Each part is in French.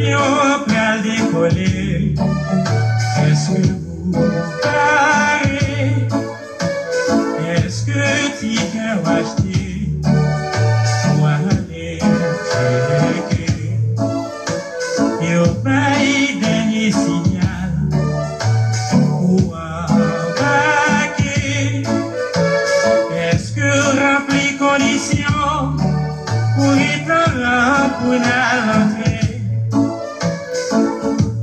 L'avion pral décoller. Est-ce que vous parlez? Est-ce que tu as acheté pour aller checker? Et au pays dernier signal pour embarquer. Est-ce que rempli conditions pour être pour l'entrée?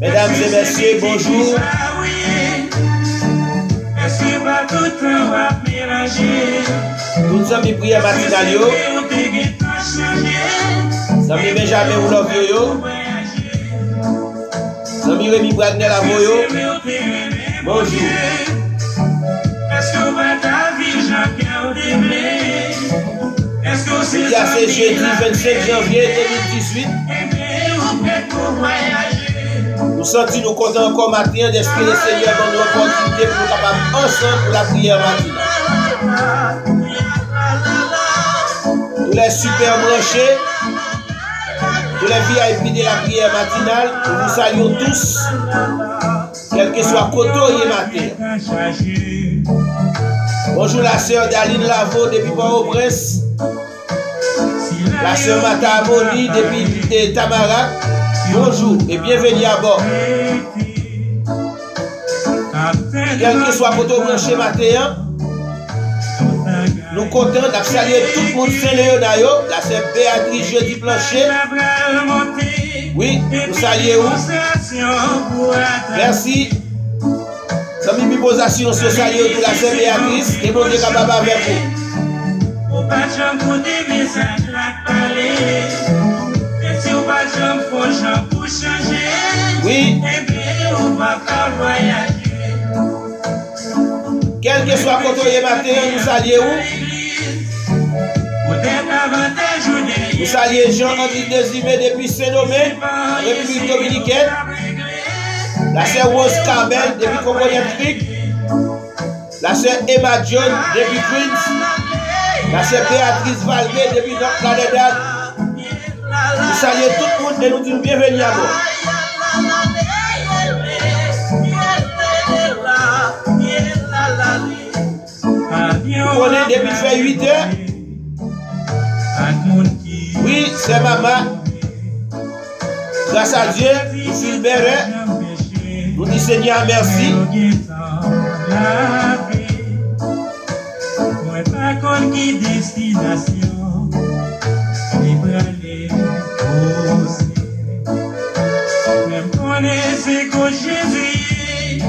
Mesdames et messieurs, bonjour. Est-ce que pas tout le temps va mélanger? Nous sommes les prières matinales. Sami Benjamin Oulov Yoyo. Sami Rémi Bradner Lavoyo. Bonjour. Est-ce que va ta vie, Jean-Pierre Déblé? Est-ce que c'est c'est jeudi 25 janvier 2018. Nous sentons nous contents encore matin d'esprit le Seigneur dans nos opportunités pour nous capables ensemble pour la prière matinale. Tous les super branchés, tous les VIP de la prière matinale, nous vous saluons tous, quel que soit Koto et matin. Bonjour la sœur Daline Lavo depuis Port-au-Prince, la sœur Mata Amoni depuis Tamara. Bonjour et bienvenue à bord. Quel que soit Koto branché matin, nous comptons de saluer tout le monde Saint-Léonayo, la sœur Béatrice Jeudi Plancher. Oui, nous saluons. Merci. Sans mi posation, nous saluons toute la sœur Béatrice et bon Dieu capable avec vous. Oui. Quel que soit côté matin, nous saluons. Nous saluons Jean-Henri Désimé depuis Saint-Domingue, République Dominicaine. La sœur Rose Carmel depuis Congo-Afrique. La sœur Emma John depuis Queens. La sœur Béatrice Valmé depuis Notre-Dame. Nous saluons tout le monde et nous disons bienvenue à bord. Vous connaissez depuis fait 8 heures. Oui, c'est maman. Grâce à Dieu, nous Fulbert. Nous disons Seigneur merci. Même connaissez que Jésus,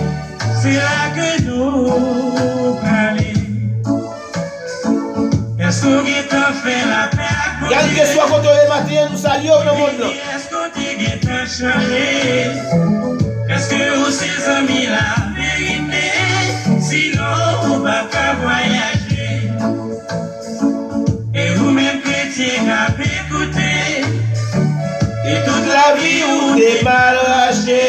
c'est là que nous parlons. Est-ce que tu as fait la paix? Quel que soit côté le matin, nous saluons le monde. Est-ce que tu as changé? Est-ce que vous ces amis la vérité? Sinon, on ne va pas voyager. Et vous-même, chrétiens, écoutez. Et toute la vie où t'es mal raché,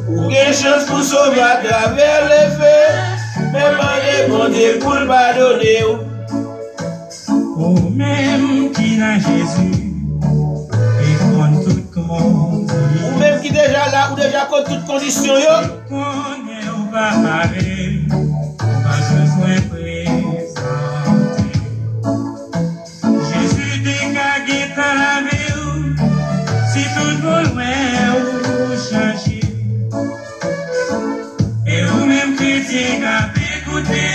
ou quelle chance pour sauver à travers les faits, même en demander pour le pardonner. Ou même qui n'a Jésus, et qu'on tout compte. Ou même qui déjà là, ou déjà contre toute condition. Qu'on est ou pas parler, pas besoin de présenter. Jésus dégagé dans la vie, si tout le monde ou changer. Et vous même chrétien qui écouté,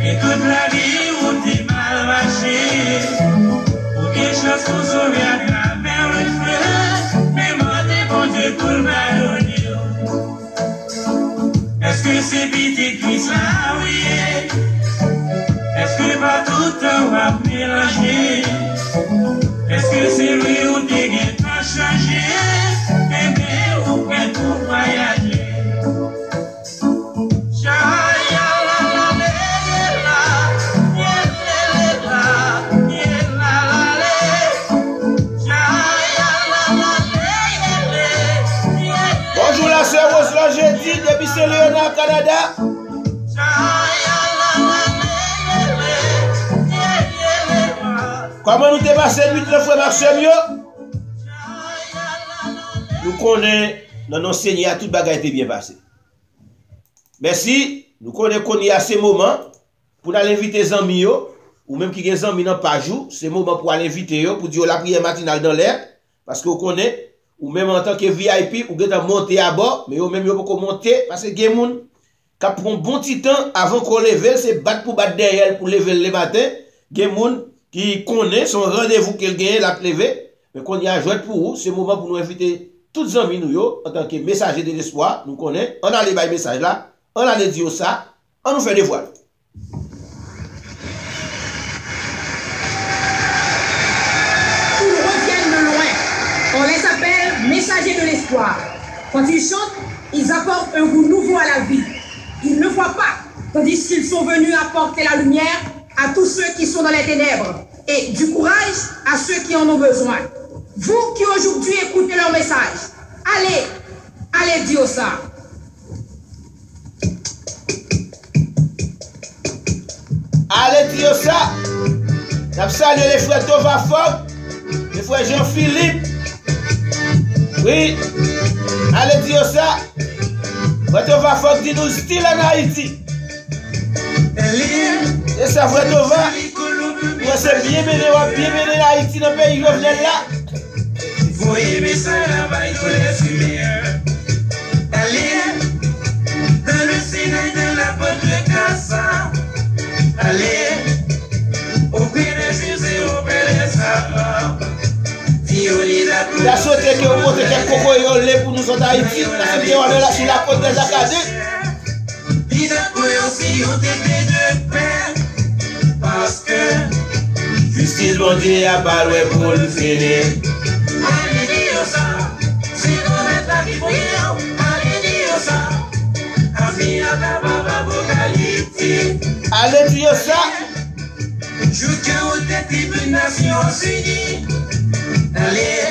et toute la vie où t'es mal marché, pour quelque chose pour sauver à travers le feu, mais moi t'es bon Dieu pour le pardonner. Est-ce que c'est pitié Christ là, oui? Est-ce que pas tout le temps va mélanger? Est-ce que c'est lui où t'es pas changé? Et bien, ou prêt pour voyager? Bonjour la sœur Rose Jeudi depuis Saint-Léonard, Canada. Comment nous t'es passé nuit le frère Marcel? nous connaissons, dans nos seigneurs, tout bagage était bien passé. Merci, nous connaissons qu'on y a ces moments pour aller inviter les amis, ou même qui ont des amis dans pas jour, c'est moment pour aller inviter, pour dire la prière matinale dans l'air, parce que vous connaissez, ou même en tant que VIP, ou vous monter à bord, mais vous même vous pouvez monter, parce que il y a des gens qui prend bon petit temps avant qu'on lève, c'est battre pour battre derrière pour lever le matin. Il y a des gens qui connaissent son rendez-vous qu'elle gagne, la lever, mais qu'on y a joué pour vous, c'est le moment pour nous inviter tous les amis, nous, en tant que messager de l'espoir, nous connaissons, on a les messages là, on a les dire ça, on nous fait des voiles. Ils reviennent de loin. On les appelle messagers de l'espoir. Quand ils chantent, ils apportent un goût nouveau à la vie. Ils ne voient pas, tandis qu'ils sont venus apporter la lumière à tous ceux qui sont dans les ténèbres et du courage à ceux qui en ont besoin. Vous qui aujourd'hui écoutez leur message, allez dire ça. Allez dire ça. Nous saluons les frères Tova Fogg, les frères Jean-Philippe. Oui, allez dire ça. Frère Tova Fogg dit nous style en Haïti. Et ça, frère Tova, moi c'est bien mené Haïti dans le pays Jovenel là. Voyez mes ça là-bas, il faut les fumer. Allez, dans le Sinaï de la porte de Kassa. Allez, au pied des fusées, au pied des sables. La sauté que vous montez quelques cocoyoles pour nous en Haïti. La sauté on est là sur la côte des Acadiens. Il a aussi ont été de paix. Parce que justice bon Dieu a pas loin pour le finir. allez dire ça, si on est là qui brille, allez dire ça. Ami à la baba apocalyptique. Allez dire ça. Jusqu'à haute des Nations Unies. Allez,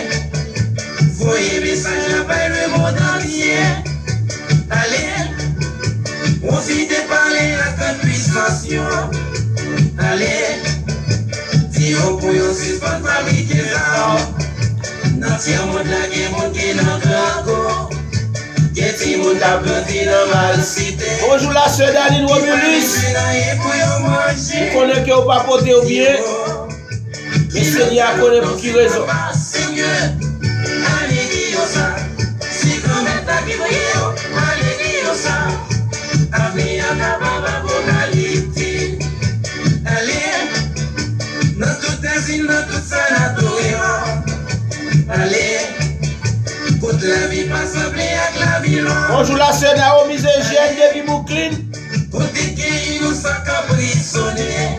voyez message là-bas le monde entier. Allez, profitez de parler à votre puissance. Allez, dis-vous pour vous suspendre fabriquer ça. Dans ce monde là, il y a des gens qui sont dans le il y a des gens qui ont planté dans la cité. Bonjour la sœur Daline Romulus. Vous connaissez que vous pas porté au bien. Mais Seigneur connaît pour qui raison. Allez dire ça. Si comme est qui brille, allez dire ça. Avenir à la baba apocalyptique. Allez, dans toutes les îles, dans tout sanatorium. Allez, toute la vie pas semblée avec la violence. Bonjour la sœur Naomi Zégienne depuis Brooklyn. Pour des qui nous sont prisonniers.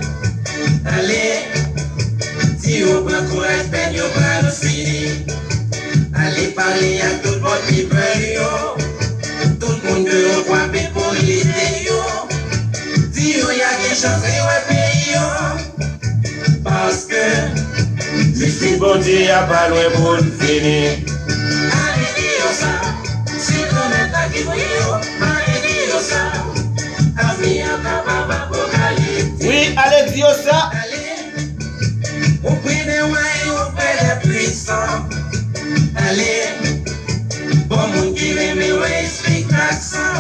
Allez, si on prend courage, ben yo prend le fini. Allez parler à tout le monde qui peut yo. Tout le monde veut croiser pour l'idée yo. Si yo y a des chances de payer yo. Parce que justice bon Dieu a pas loin pour le finir. allez dire ça. Si on est là qui brille yo, allez dire ça. Ami à ta baba apocalyptique. Oui, allez dire ça. Auprès des rois, auprès des puissants. Allez, bon monde qui aime ouais, explique l'accent.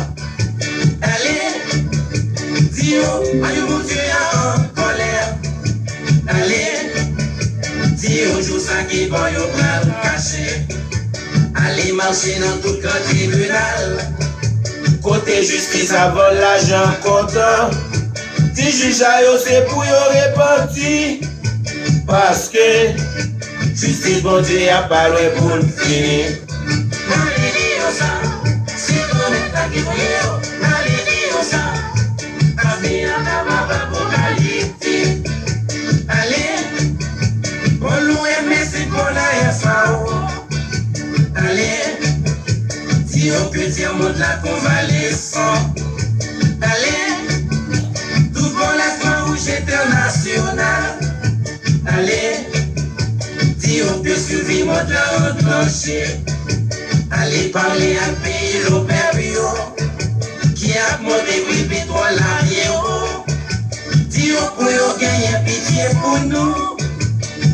Allez, dis-o, allez, mon Dieu, en colère. Allez, dis-o, joue ça qui va y au caché. Allez, marcher dans tout le tribunal. Côté justice avant l'argent comptant. Si juge a yo c'est pour yo repentir. Parce que justice bon Dieu a pas loin pour le finir. Allez dire ça, si on est là qui brille, allez dire ça. Avenir à la baba apocalyptique. Allez, pour loin merci pour la FAO. Allez, si on peut dire monde la convalescent. Allez, tout pour la Croix-Rouge internationale. Allez, si on peut suivre notre la enclenché. Allez parler à pays l'opério qui a monté oui pétrole à Rio. Si on peut gagner pitié pour nous.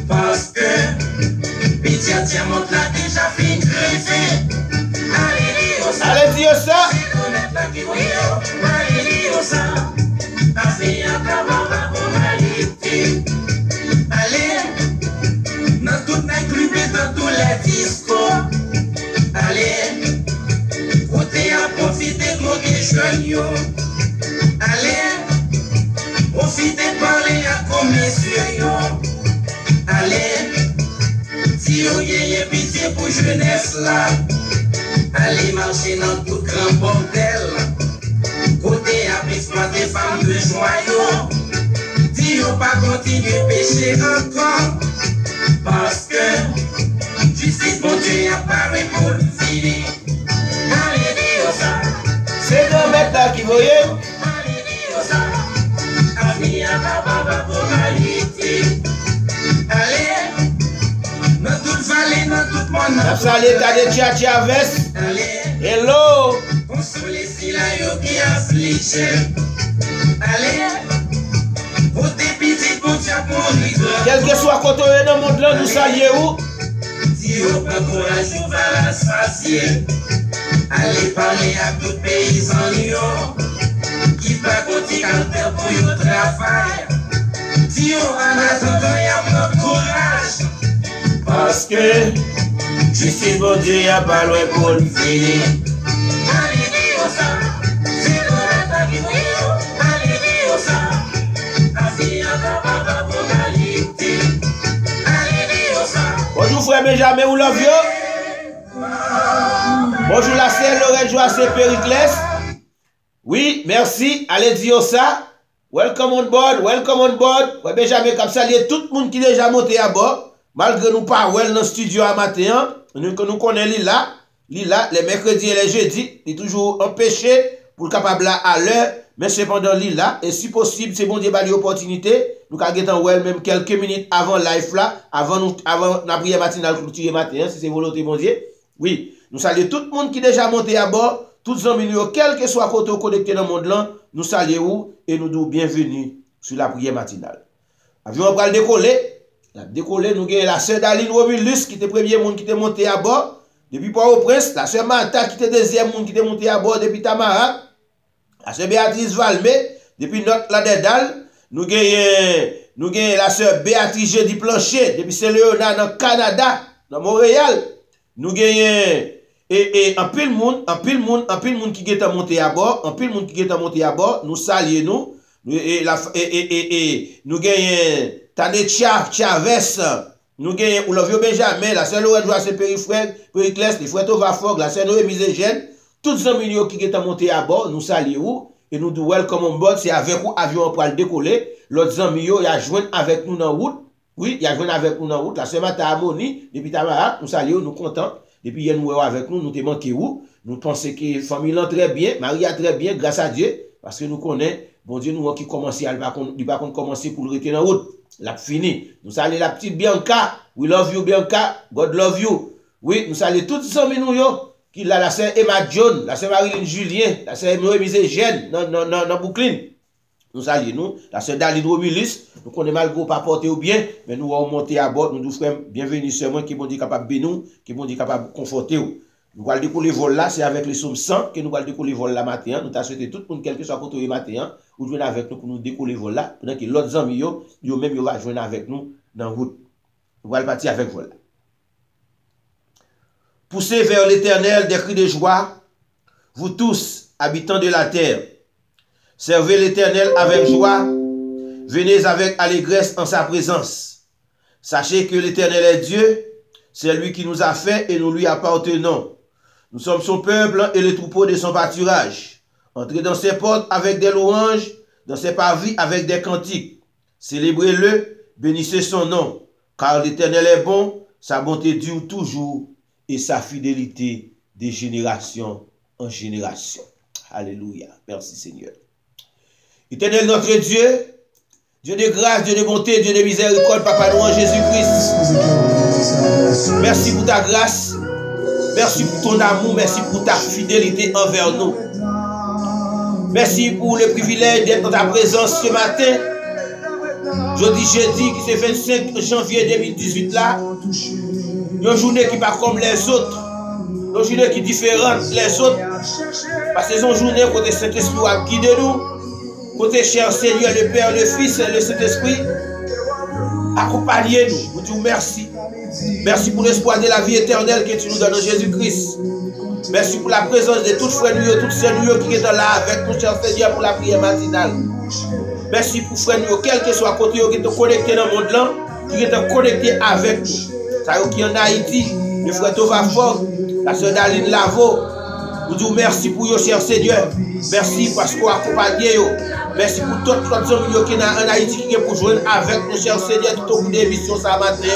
Parce que Pitié, tiens, monte là déjà fin greffé. Allez, dis ça. Allez, dans toute la club et dans tous les discours. Allez, côté à profiter de mon jeunes. Allez, profitez de parler à commission. Allez, si vous avez pitié pour jeunesse là. Allez marcher dans tout grand bordel. Côté à exploiter femmes de joyaux. Si on pas continuer pécher encore. Parce que justice mon Dieu apparaît pour le finir. Allez dire ça. C'est un mètre là qui voyait. Allez dire ça. Ami à baba pour qualité. Allez. Dans toute vallée, dans tout monde. Salut, t'as des tcha veste. Hello. Consoler si la yo qui afflige. Allez. Votez pitié pour Dieu pour nous. Quel que soit côté dans le monde là, nous saluons. Si vous prend courage, vous va la sacier. Allez parler à tout paysan qui va continuer à faire pour le travail. Si vous en attendant, il y a mon courage. Parce que justice mon Dieu, il n'y a pas loin pour le finir. Allez dire ça. C'est l'honnête qui vous allez dire ça. Bonjour frère Benjamin, ou love you. Bonjour la sœur Lorraine Joacé Périclès. Oui, merci. Allez dire ça. Welcome on board, welcome on board. Ouais, Benjamin, comme ça, il y a tout le monde qui est déjà monté à bord. Malgré nous pas well dans le studio à matin, nous connaissons Lila, les mercredis et les jeudis, il est toujours empêché pour capable à l'heure, mais cependant Lila, et si possible, c'est bon Dieu bali opportunité, nous avons well même quelques minutes avant live là, avant la prière matinale clôture matin, si c'est volonté bon Dieu. Oui, nous saluons tout le monde qui est déjà monté à bord, tous les amis, quel que soit côté connecté dans le monde là, nous saluons et nous disons bienvenue sur la prière matinale. Avion va décoller. La décollé, nous avons la sœur Daline Romulus qui était le premier monde qui était monté à bord. Depuis Port-au-Prince, la sœur Martha qui était le deuxième monde qui était monté à bord depuis Tamara. La sœur Béatrice Valmé, depuis Notre-Ladedal. Nous avons la sœur Béatrice Jeudi Plancher, depuis Saint-Léonard dans le Canada, dans Montréal. Nous avons un pile monde qui est monté à bord, nous saluons nous. Nous gagnons Tade Chavez, nous gagnons Oulavio Benjamin, la sœur Lorraine Joacé Périclès, les frères Tovafog, la sœur Noé Miségène, tous les amis qui sont montés à bord, nous saluons et nous disons welcome on board, c'est avec vous avion pour le décoller. L'autre amis, il a joint avec nous dans la route. Oui, il a joint avec nous dans la route. La sœur Mata Amoni, depuis Tamara, nous saluons, nous contents. Depuis hier, nous avec nous, nous te manqué où? Nous pensons que la famille l'a très bien, Marie a très bien, grâce à Dieu, parce que nous connaissons, bon Dieu, nous qui commencé, il va commencer pour le rester dans la route. La fini. Nous saluons la petite Bianca. We love you, Bianca. God love you. Oui, nous saluons toutes les amis nous qui là, la sœur Emma John, la sœur Marilyn Julien, la sœur Noé Miségène dans Brooklyn. Nous saluons nous, la sœur Daline Romulus. Nous connaissons malgré pas porter ou bien, mais nous allons monter à bord. Nous nous frères, bienvenue seulement qui vont dire capable de nous, qui vont dire capable de conforter. Nous allons décoller le vol là, c'est avec les sommes 100 que nous allons décoller le vol là matin. Nous t'avons souhaité tout le monde, quel que soit côté le matin, ou jouer avec nous pour nous décoller le vol là, pendant que l'autre amis, yo même va joindre avec nous dans la route. Nous allons partir avec le vol là. Poussez vers l'Éternel des cris de joie, vous tous, habitants de la terre. Servez l'Éternel avec joie, venez avec allégresse en sa présence. Sachez que l'Éternel est Dieu, c'est lui qui nous a fait et nous lui appartenons. Nous sommes son peuple et le troupeau de son pâturage. Entrez dans ses portes avec des louanges, dans ses parvis avec des cantiques. Célébrez-le, bénissez son nom, car l'Éternel est bon, sa bonté dure toujours et sa fidélité de génération en génération. Alléluia. Merci Seigneur. Éternel notre Dieu, Dieu de grâce, Dieu de bonté, Dieu de miséricorde, Papa nous en Jésus-Christ. Merci pour ta grâce. Merci pour ton amour, merci pour ta fidélité envers nous. Merci pour le privilège d'être dans ta présence ce matin. Jeudi, qui c'est 25 janvier 2018 là. Une journée qui pas comme les autres. Une journée qui est différente des autres. Parce que c'est une journée côté Saint-Esprit a guidé nous. Côté cher Seigneur, le Père, le Fils et le Saint-Esprit. Accompagnez-nous. Nous disons merci. Merci pour l'espoir de la vie éternelle que tu nous donnes en Jésus-Christ. Merci pour la présence de tous frères nous, toutes celles qui sont là avec nous, cher Seigneur, pour la prière matinale. Merci pour frères nous, quel que soit côté qui sont connectés dans le monde là, qui sont connectés avec nous. Ça qui en Haïti, le frère Tova Fort, la sœur Daline Lavo. Nous disons merci pour vous, cher Seigneur. Merci parce que vous accompagnez. Merci pour tous les hommes qui sont en Haïti qui sont pour joindre avec nous, cher Seigneur, tout au bout des émissions ça matin.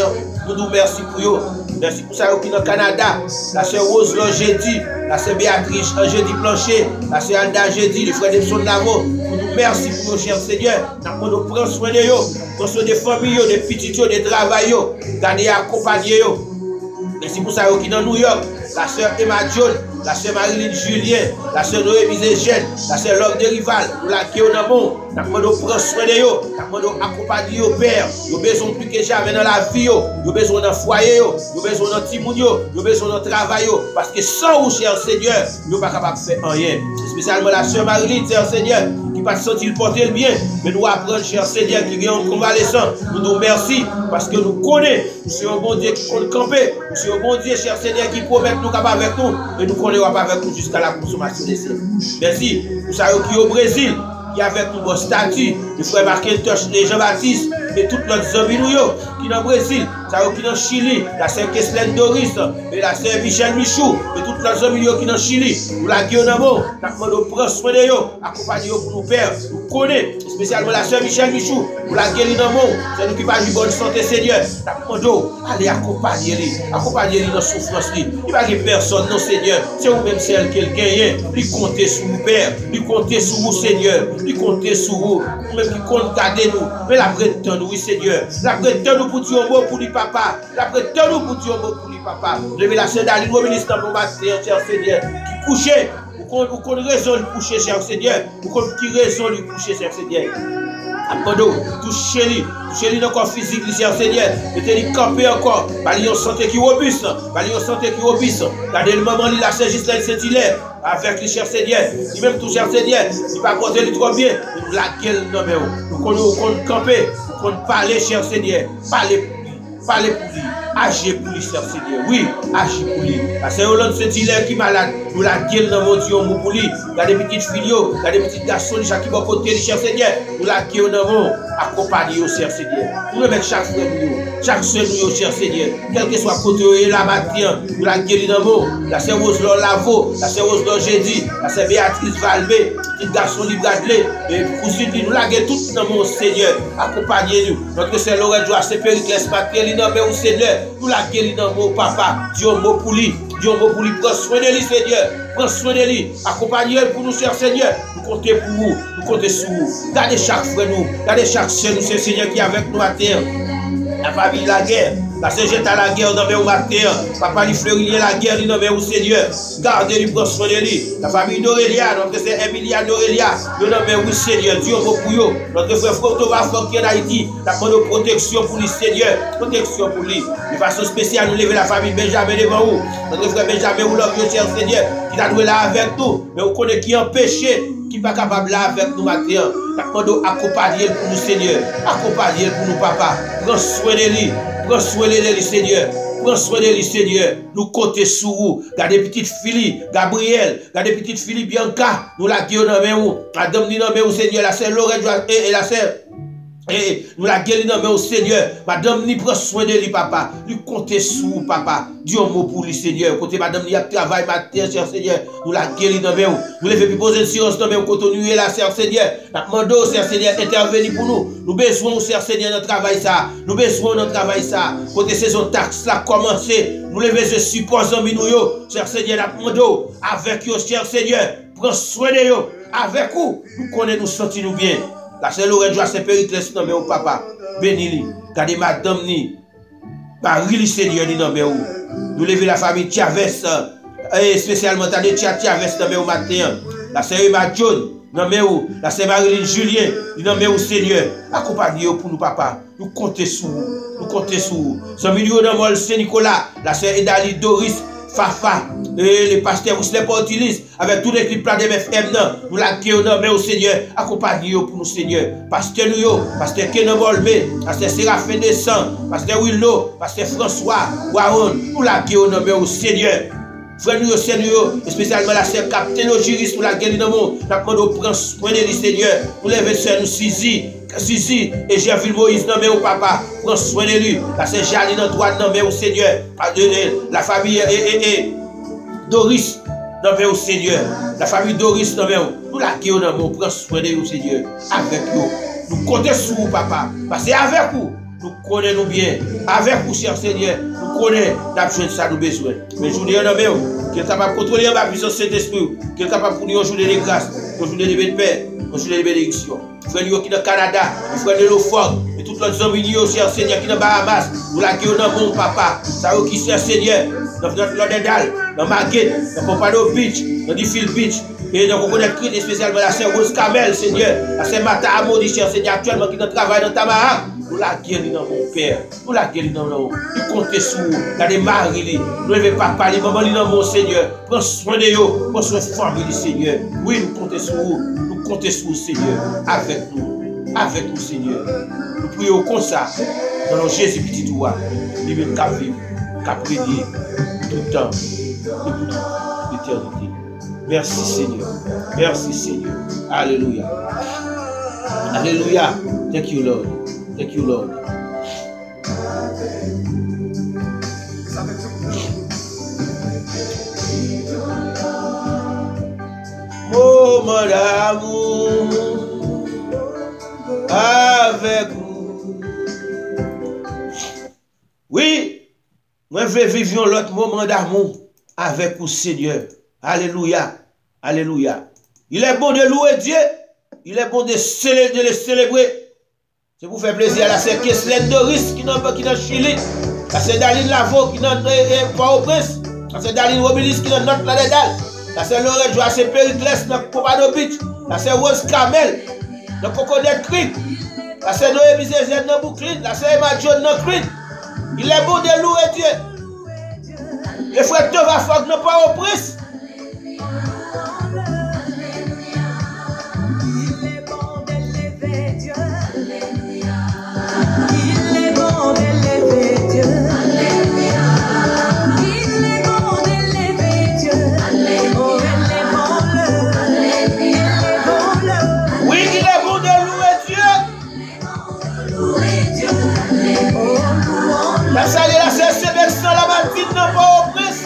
Nous disons merci pour vous. Merci pour ça qui sont au Canada. La sœur Rose Jeudi, la sœur Béatrice Jeudi Plancher, la sœur Alda Jeudi, le frère Nelson Lavo. Nous disons merci pour vous, cher Seigneur. Nous prenons soin de vous, prenons soin des familles, des petits, des travails, gardez accompagner. Merci pour ça qui sont dans New York. La sœur Emma John, la sœur Marilyn Julien, la sœur Noémie Zéchène, la sœur Love de Rival, la Kéonamon, nous prenons soin de vous, nous accompagner au Père. Nous avons besoin plus que jamais dans la vie, nous avons besoin dans le foyer, nous avons besoin dans le timoun, nous avons besoin dans le travail. Parce que sans vous, cher Seigneur, nous ne sommes pas capables de faire rien. Spécialement la sœur Marilyn, cher Seigneur, qui pas sentir porter le bien, mais nous apprenons, cher Seigneur, qui est en convalescent. Nous nous remercions parce que nous connaissons, nous sommes un bon Dieu qui compte camper, nous sommes un bon Dieu, cher Seigneur, qui promet nous capables avec nous, et nous connaissons pas avec nous jusqu'à la consommation des siècles. Merci. Nous savons qui est au Brésil, qui est avec nous au statut, le frère Marquintosh et Jean-Baptiste, et tous nos amis qui sont au Brésil, qui sont au Chili, la sœur Keslen Doris, et la sœur Michel Michou, et tous nos amis qui sont au Chili, nous la Guillaume, nous prenons soin de eux, accompagnez pour nous pères, nous connaissons, spécialement la sœur Michel Michou, nous la Guillaume, c'est nous qui parlons de bonne santé, Seigneur. Nous allez accompagner-les dans la souffrance. Il n'y a pas de personne, non, Seigneur. C'est vous-même celle qui gagne. Il compte sur vous, Père. Il compte sur vous, Seigneur. Il compte sur vous. Vous-même qui compte garder nous. Mais la prétend nous, oui, Seigneur. La prétend nous pour dire un mot pour lui, papa. La prétend nous pour dire un mot pour lui, papa. Levez la sœur Daline, au ministre de mon matin, cher Seigneur, qui couchait. Vous connaissez raison de coucher, cher Seigneur. Vous connaissez raison de coucher, cher Seigneur. Apendo, touchez-lui dans le corps physique, cher Seigneur. Mettez-lui camper encore. Bali en santé qui robuste. Gardez le moment, il a juste là, Saint-Hilaire. Avec le cher Seigneur. Il même tout, cher Seigneur. Il va porter lui trop bien. La gueule, non, mais nous connaissons camper. Nous connaissons parler, cher Seigneur. Parlez pour lui. Agez pour lui, cher Seigneur. Oui, agez pour lui. Parce que Hollande Saint-Hilaire qui est malade. Nous la gueule dans mon Dieu, pour lui. Gardez des petites filles, gardez des petits garçons, chaque qui va côté, cher Seigneur. Nous la gueule dans mon accompagner, cher Seigneur. Nous remettons chaque frère, chaque seul, cher Seigneur. Quel que soit côté, la matin, nous la gueule dans mon. La sœur Rose Lavo, la sœur Rose Jeudi, la sœur Béatrice Valbé, petit garçon Libradley, et cousine, nous la gueule tout dans mon Seigneur. Accompagnez-nous. Notre sœur Lorette Joie, c'est Périclès Mathieu, dans mon Seigneur. Nous la gueule dans mon papa. Dieu mot pour lui. Dieu mot pour lui. Prends soin de lui, Seigneur. Prends soin de lui. Accompagnez-le pour nous, cher Seigneur. Nous comptons pour vous. Nous comptons sur vous. Gardez chaque frère nous. Gardez chaque sœur nous, Seigneur, qui est avec nous à terre. La famille, la guerre. La sœur jette à la guerre dans mes matin. Papa, lui fleurit la guerre dans mes Seigneur. Gardez-lui, prends soin de lui. La famille d'Aurélia, notre sœur Emilia d'Aurélia. Nous dans mes Seigneur. Dieu mot pour vous. Notre frère Fotova Fort qui est en Haïti. La demande protection pour lui, Seigneur. Protection pour lui. De façon spéciale, nous levons la famille Benjamin devant vous. Notre frère Benjamin, vous l'avez, cher Seigneur, qui a doué là avec nous. Mais vous connaissez qui est empêché, qui n'est pas capable là avec nous matin. La demande accompagner pour nous, Seigneur. Accompagner pour nous, papa. Prends soin de lui. Prends soin de lui, Seigneur. Prends soin de lui, Seigneur. Nous comptons sur vous. Gardez petite fille, Gabriel. Gardez petite fille, Bianca. Nous la gueule dans mes roues. Madame dit dans mes roues, Seigneur. La sœur Lorette et la sœur. Et nous la gueule dans mes Seigneur. Madame ni prend soin de lui, papa. Lui comptez sur vous, papa. Dieu mot pour lui, Seigneur. Côté madame ni a travail matin, cher Seigneur. Nous la gueule dans mes roues. Nous devons poser une silence dans mes roues. Continuez là, cher Seigneur. Nous demandons, cher Seigneur, intervenir pour nous. Nous besoin, cher Seigneur, notre travail ça. Nous besoin notre travail ça. Côté saison taxe là commencé. Nous levons ce support en nous, cher Seigneur. Nous demandons avec vous, cher Seigneur. Prends soin de vous. Avec vous, nous connaissons, nous sentir bien. La sœur Lorette Joie, c'est Périclès, non mais au papa. Bénis-lui. Gardez madame ni. Paris, Seigneur, ni non mais où. Nous levons la famille Chavez. Et spécialement, t'as des Chavez, non mais au matin. La sœur Emma John, non mais où. La sœur Marilyn Julien, non mais où, Seigneur. Accompagnez-vous pour nous, papa. nous comptons sur vous. Nous comptons sur vous. Ce milieu de moi, Saint-Nicolas, la sœur Edali, Doris, Fafa, et les pasteurs, vous ne les pas utilisent, avec tout l'équipe de FM, nous la guérons, mais au Seigneur, accompagnez-nous pour nous, Seigneur. Pasteur nous, pasteur Kenan Bolbe, pasteur Séraphin Descend, pasteur Willow, pasteur François, Waron, nous la guérons, mais au Seigneur. Frère nous, Seigneur, spécialement la sœur Capitaine Osiris pour la guérison dans le monde, nous demandons prendre soin de lui, Seigneur. Nous levons sœur nous, Sisi et Jésus Moïse, non mais au papa, prends soin de lui. La sœur Jaline Antoine, non mais au Seigneur. La famille Doris, non mais au Seigneur. La famille Doris, non mais nous la guérons, non mais on prend soin de lui, Seigneur. Avec nous. Nous comptons sur vous, papa. Parce que avec vous, nous connaissons bien. Avec vous, cher Seigneur, nous connaissons l'absence ça nous besoin. Mais je vous dis, non mais qui est capable de contrôler ma puissance Saint-Esprit, qui est capable de nous journée de grâce, une journée de paix, une journée de bénédiction. Frère qui est au Canada, frère de l'Ofog, et toutes les amis, cher Seigneur, qui est dans Bahamas, nous la guérons dans mon papa, ça qui cher Seigneur, dans notre Londedal, dans Margate, dans Pompano Beach, dans Deerfield Beach, et dans on connaît Christ, spécialement la sœur Rose Kamel, Seigneur, la sœur Mata Amodi, cher Seigneur, actuellement qui travaille dans Tamara, nous la guérons dans mon Père, nous la guérons dans nous, nous comptons sur vous, regardez Marie, nous ne devons pas parler, maman, dans mon Seigneur, prends soin de vous, prends soin de la famille, Seigneur, oui, nous comptons sur vous. Comptez sur vous, Seigneur, avec nous, Seigneur. Nous prions comme ça, dans nos Jésus petit doigt, il veut qu'à vivre, qu'à prier tout le temps et pour toute l'éternité. Merci, Seigneur. Merci, Seigneur. Alléluia. Alléluia. Thank you, Lord. Thank you, Lord. Moment d'amour avec vous. Oui, moi je vivre l'autre moment d'amour avec vous, Seigneur. Alléluia. Alléluia. Il est bon de louer Dieu. Il est bon de le célébrer. C'est pour faire plaisir à la sœur Keslen Doris qui est dans Chili. La sœur Daline Lavo qui est dans Port-au-Prince. La sœur Daline Robilis qui est dans notre Planète. La sœur Lorette Joachim Périclès dans Pompano Beach. La sœur Rose Kamel dans Coconut Creek. La sœur Noé Bizézène dans Brooklyn. La sœur Emma John dans Creek. Il est bon de louer Dieu. Le frère Tova Fogg dans Port-au-Prince. La salle la sœur Sébastien la Martine dans Port-au-Prince.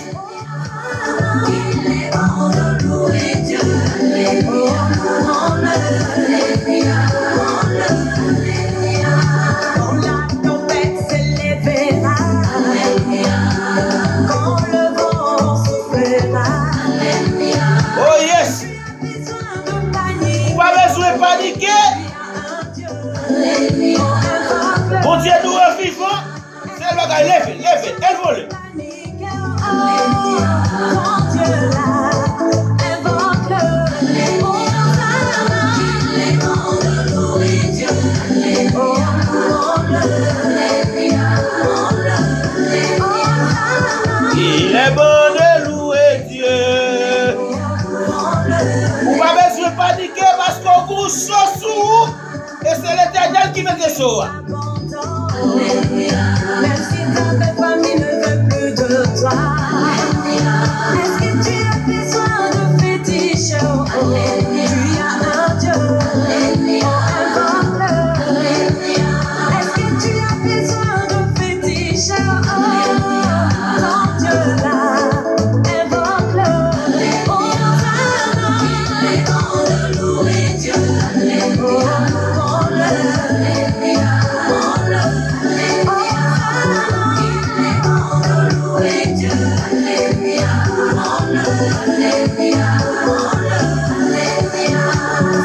Oh yes. Pas besoin de paniquer. Mon Dieu nous est vivant. Lève, elle vole. Il est bon de louer Dieu. Vous pas besoin de paniquer parce qu'on vous sauve sous vous. Et c'est l'Éternel qui met des choses. Même si ta famille ne veut plus de toi, est-ce que tu as besoin de fétiches? Tu as un Dieu, invoque-le. Est-ce que tu as besoin de fétiches? Ton Dieu là, invoque-le. Il est bon de louer Dieu.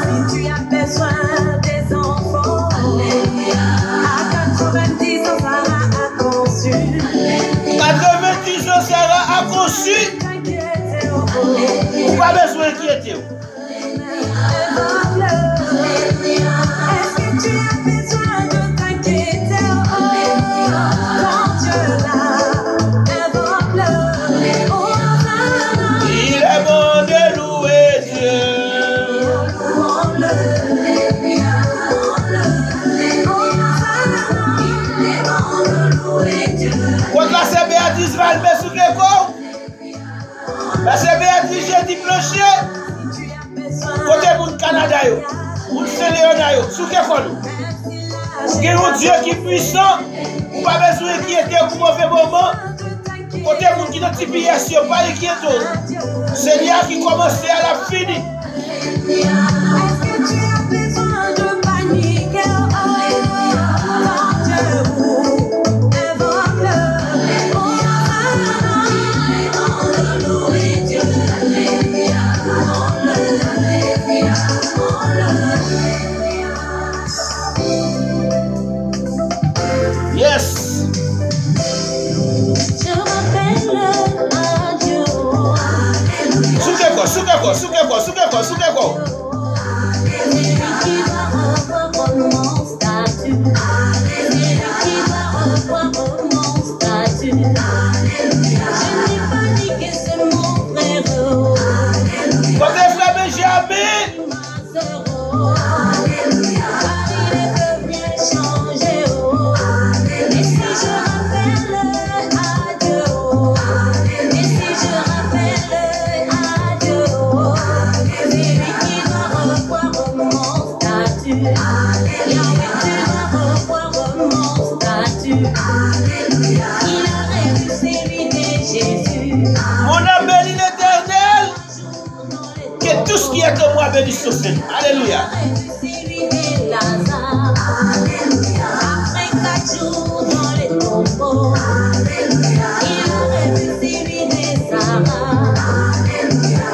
Si tu as besoin des enfants, à 90 ans Sarah a conçu. 90 ans Sarah a conçu. Pas besoin d'inquiéter. Est-ce que tu as besoin de t'inquiéter? Parce que Béatrice, j'ai dit plancher. Côté mon Canada, mon Saint-Léonard, sous quel fond? Il y a un Dieu qui est puissant. Vous n'avez pas besoin d'inquiéter pour mauvais moment. Côté mon qui notification, pas inquiéter. Seigneur qui commence à la fini. Est-ce que tu as besoin de paniquer? Yes. Je m'appelle Dieu. Soukeko. Celui qui va revoir mon statut. Celui qui va revoir mon statut. Je n'ai pas dit que c'est mon frère. Côté frère Benjamin. Ma sœur. Il peut bien changer. Et si je rappelle à Dieu. Et si je rappelle à Dieu. Celui qui va revoir mon statut. Yahweh, tu vas revoir mon statut. Il a réussi celui de Jésus. Mon âme bénit l'Éternel. Que tout ce qui est en moi bénisse son Seigneur. Alléluia. Celui de Lazare. Après 4 jours dans les tombeaux. Il a réussi celui de Sarah.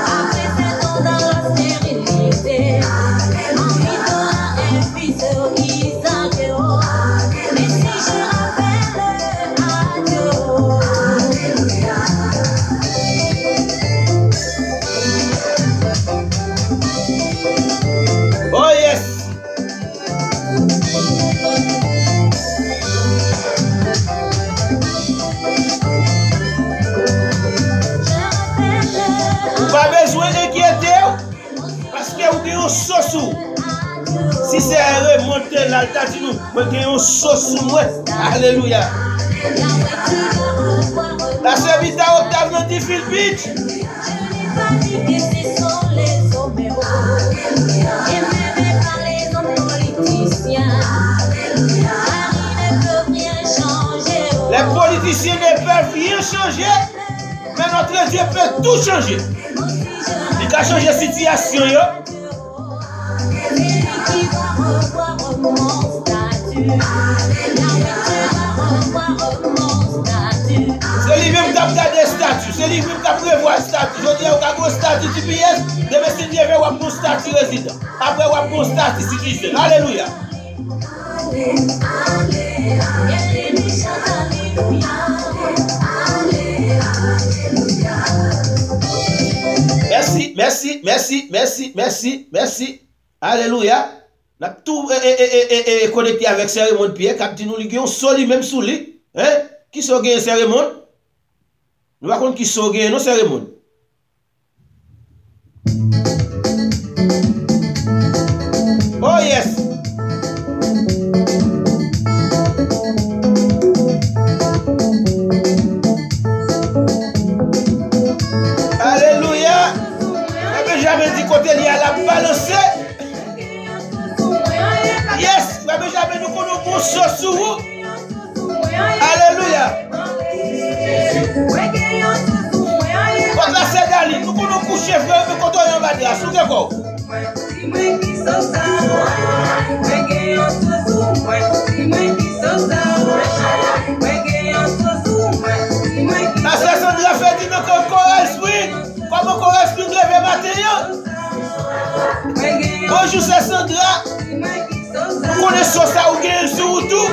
Après 7 ans dans la stérilité. En lui donna un fils Isaac. Mais si je rappelle à Dieu. Oh yes. Vous pas besoin d'inquiéter parce que vous avez un sauce. Si c'est un remonter l'altar, dis-nous, vous avez un sauce. Alléluia. La servita Octave dans Diffil Beach. Je n'ai pas dit que ce sont les hommes héros. Et même pas les hommes politiciens. Car ils ne peuvent rien changer. Les politiciens ne peuvent rien changer, mais notre Dieu peut tout changer. Il peut changer la situation. Celui qui va revoir mon statut. Yahweh, tu vas revoir mon statut. C'est lui-même qui a gardé le statut, c'est lui-même qui a prévu le statut. Je dis, on a un statut TPS, demain si Dieu veut, on a un statut résident. Après, on a un statut citoyen. Alléluia. Merci. Alléluia. On a tout connecté avec cérémonie Pierre, qui dit nous, nous avons soli même sous lui. Hein? Qui sont gagné cérémonie? Nous ne savons pas qui sont gagné nos cérémonies. Oh yes. Alléluia. J'avais jamais dit côté lié à la balancer. Yes. J'avais jamais nous connaissons sauce sur vous. Alléluia. Quand la Sédali, nous pouvons coucher frère, mais quand on est en bas de la soupe, quoi? La Sandra fait dire que Coral Spring, comme Coral Spring lève matin. Bonjour, c'est Sandra. Vous connaissez ça ou bien sur tout?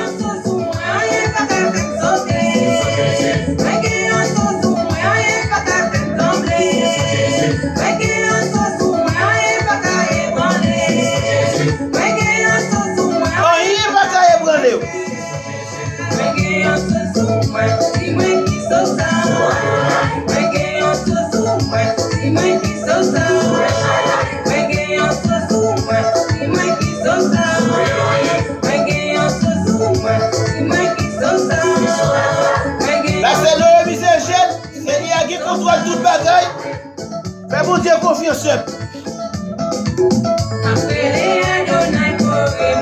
Fais bon Dieu confiance.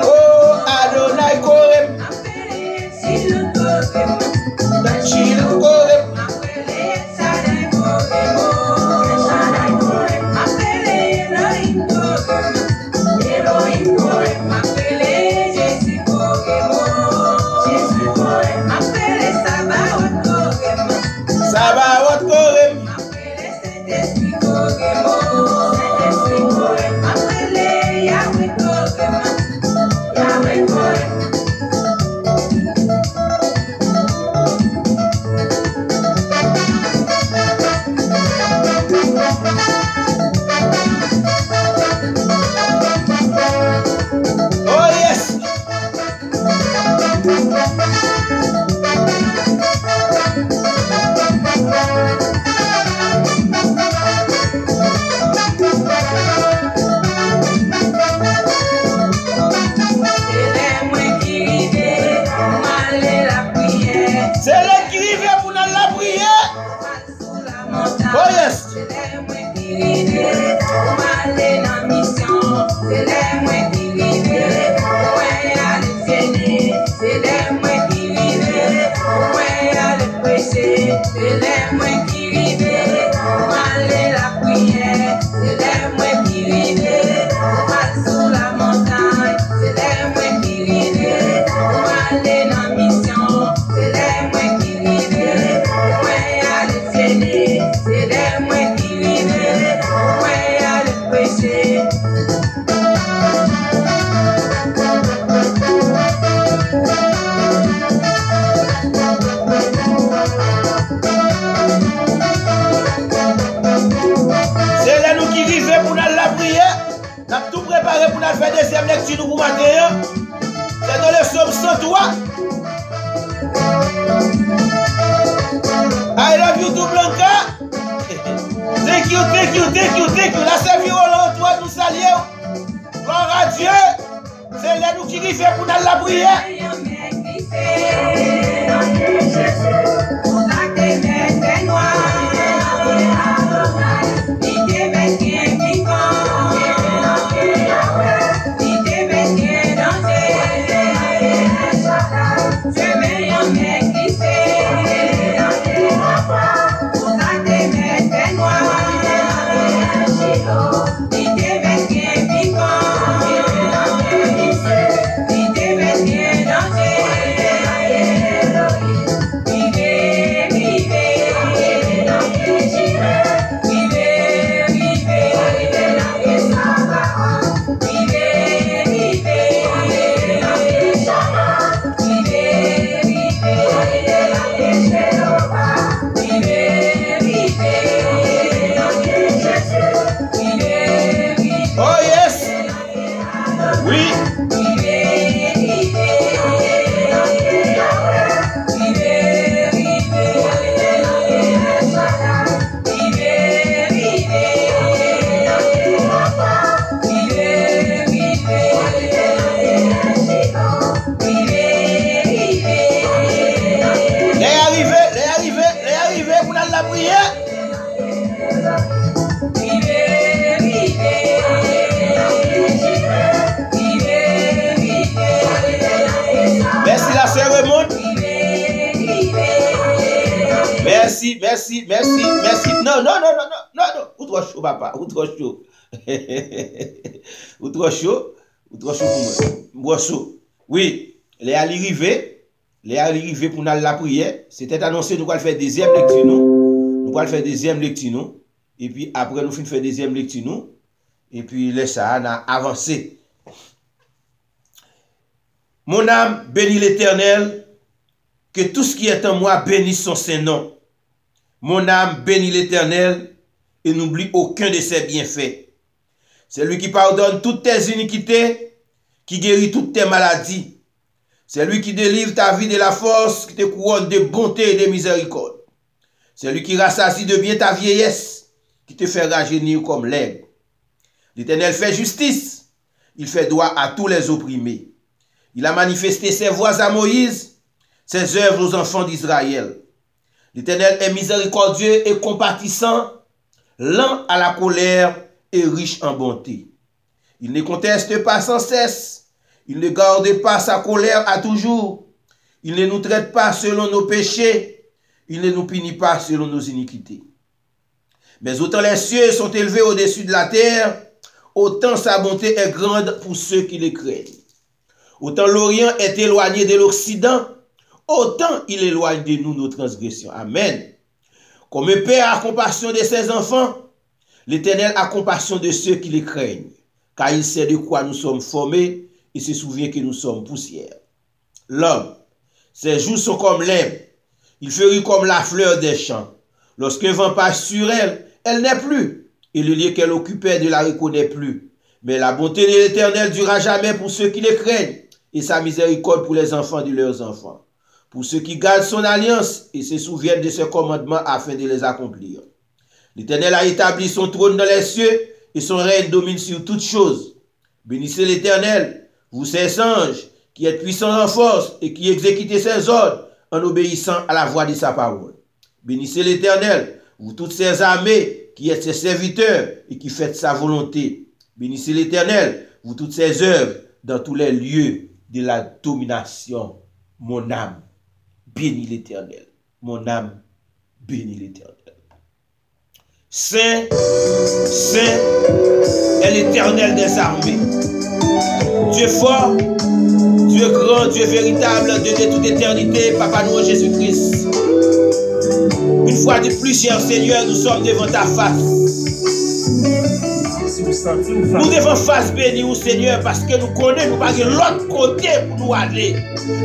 Oh, Adonai Korem. Chilo Korem. Sabaoth Korem. Oh yes. C'est l'homme qui rive pour nous la prière. Oh yes. C'est là nous qui arrivons pour nous la prière. Nous avons tout préparé pour nous faire deuxième lecture pour matin. C'est dans le psaume 103. I love you too, Blanca. Thank you, thank you, thank you, thank you. La servie au toi nous saluons. Gloire à Dieu. C'est là nous qui arrivons pour nous la prière. Oh yes. Oui. Les arrivés pour la prière. Merci la sœur Raymond. Merci. Non. Ou trop chaud, papa. Ou trop chaud. Ou trop chaud pour moi. Oui, les arrivés pour nous la prière. C'était annoncé, nous allons faire deuxième lecture, nous allons faire deuxième lecture, et puis après nous finissons faire deuxième lecture, et puis là ça a avancé. Mon âme bénit l'Éternel, que tout ce qui est en moi bénisse son Saint-Nom. Mon âme bénit l'Éternel et n'oublie aucun de ses bienfaits. C'est lui qui pardonne toutes tes iniquités, qui guérit toutes tes maladies. C'est lui qui délivre ta vie de la force, qui te couronne de bonté et de miséricorde. C'est lui qui rassasie de bien ta vieillesse, qui te fait rajeunir comme l'aigle. L'Éternel fait justice, il fait droit à tous les opprimés. Il a manifesté ses voies à Moïse, ses œuvres aux enfants d'Israël. L'Éternel est miséricordieux et compatissant, lent à la colère et riche en bonté. Il ne conteste pas sans cesse. Il ne garde pas sa colère à toujours. Il ne nous traite pas selon nos péchés. Il ne nous punit pas selon nos iniquités. Mais autant les cieux sont élevés au-dessus de la terre, autant sa bonté est grande pour ceux qui les craignent. Autant l'Orient est éloigné de l'Occident, autant il éloigne de nous nos transgressions. Amen. Comme un père a compassion de ses enfants, l'Éternel a compassion de ceux qui les craignent, car il sait de quoi nous sommes formés et se souvient que nous sommes poussière. L'homme, ses jours sont comme l'herbe, il fleurit comme la fleur des champs. Lorsqu'un vent passe sur elle, elle n'est plus, et le lieu qu'elle occupait ne la reconnaît plus. Mais la bonté de l'Éternel durera jamais pour ceux qui les craignent, et sa miséricorde pour les enfants de leurs enfants, pour ceux qui gardent son alliance et se souviennent de ses commandements afin de les accomplir. L'Éternel a établi son trône dans les cieux, et son règne domine sur toutes choses. Bénissez l'Éternel, vous ses anges, qui êtes puissants en force et qui exécutez ses ordres en obéissant à la voix de sa parole. Bénissez l'Éternel, vous toutes ses armées, qui êtes ses serviteurs et qui faites sa volonté. Bénissez l'Éternel, vous toutes ses œuvres, dans tous les lieux de la domination. Mon âme, bénis l'Éternel. Mon âme, bénis l'Éternel. Saint, Saint est l'Éternel des armées. Dieu fort, Dieu grand, Dieu véritable, Dieu de toute éternité, Papa nous Jésus-Christ. Une fois de plus, cher Seigneur, nous sommes devant ta face. Nous devons face bénir au Seigneur parce que nous connaissons, nous n'avons l'autre côté pour nous aller.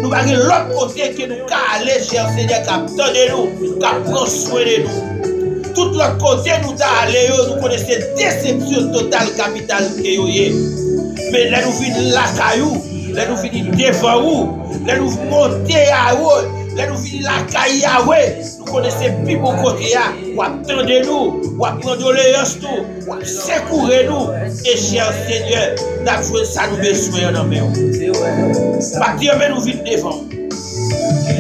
Nous n'avons l'autre côté que nous pouvons aller, cher Seigneur, qui attend de nous, qui prend soin de nous. Tout l'autre côté nous allons, nous connaissons déception totale, capitale que nous avons. Mais là nous venons la caillou, là nous venons devant vous, là nous monter à vous, là nous venons la caille à vous. Nous connaissons plus bon côté, ou attendez nous, ou prendre les tout, ou secourir nous. Et cher Seigneur, nous ça nous besoin en main. Mais nous venons devant.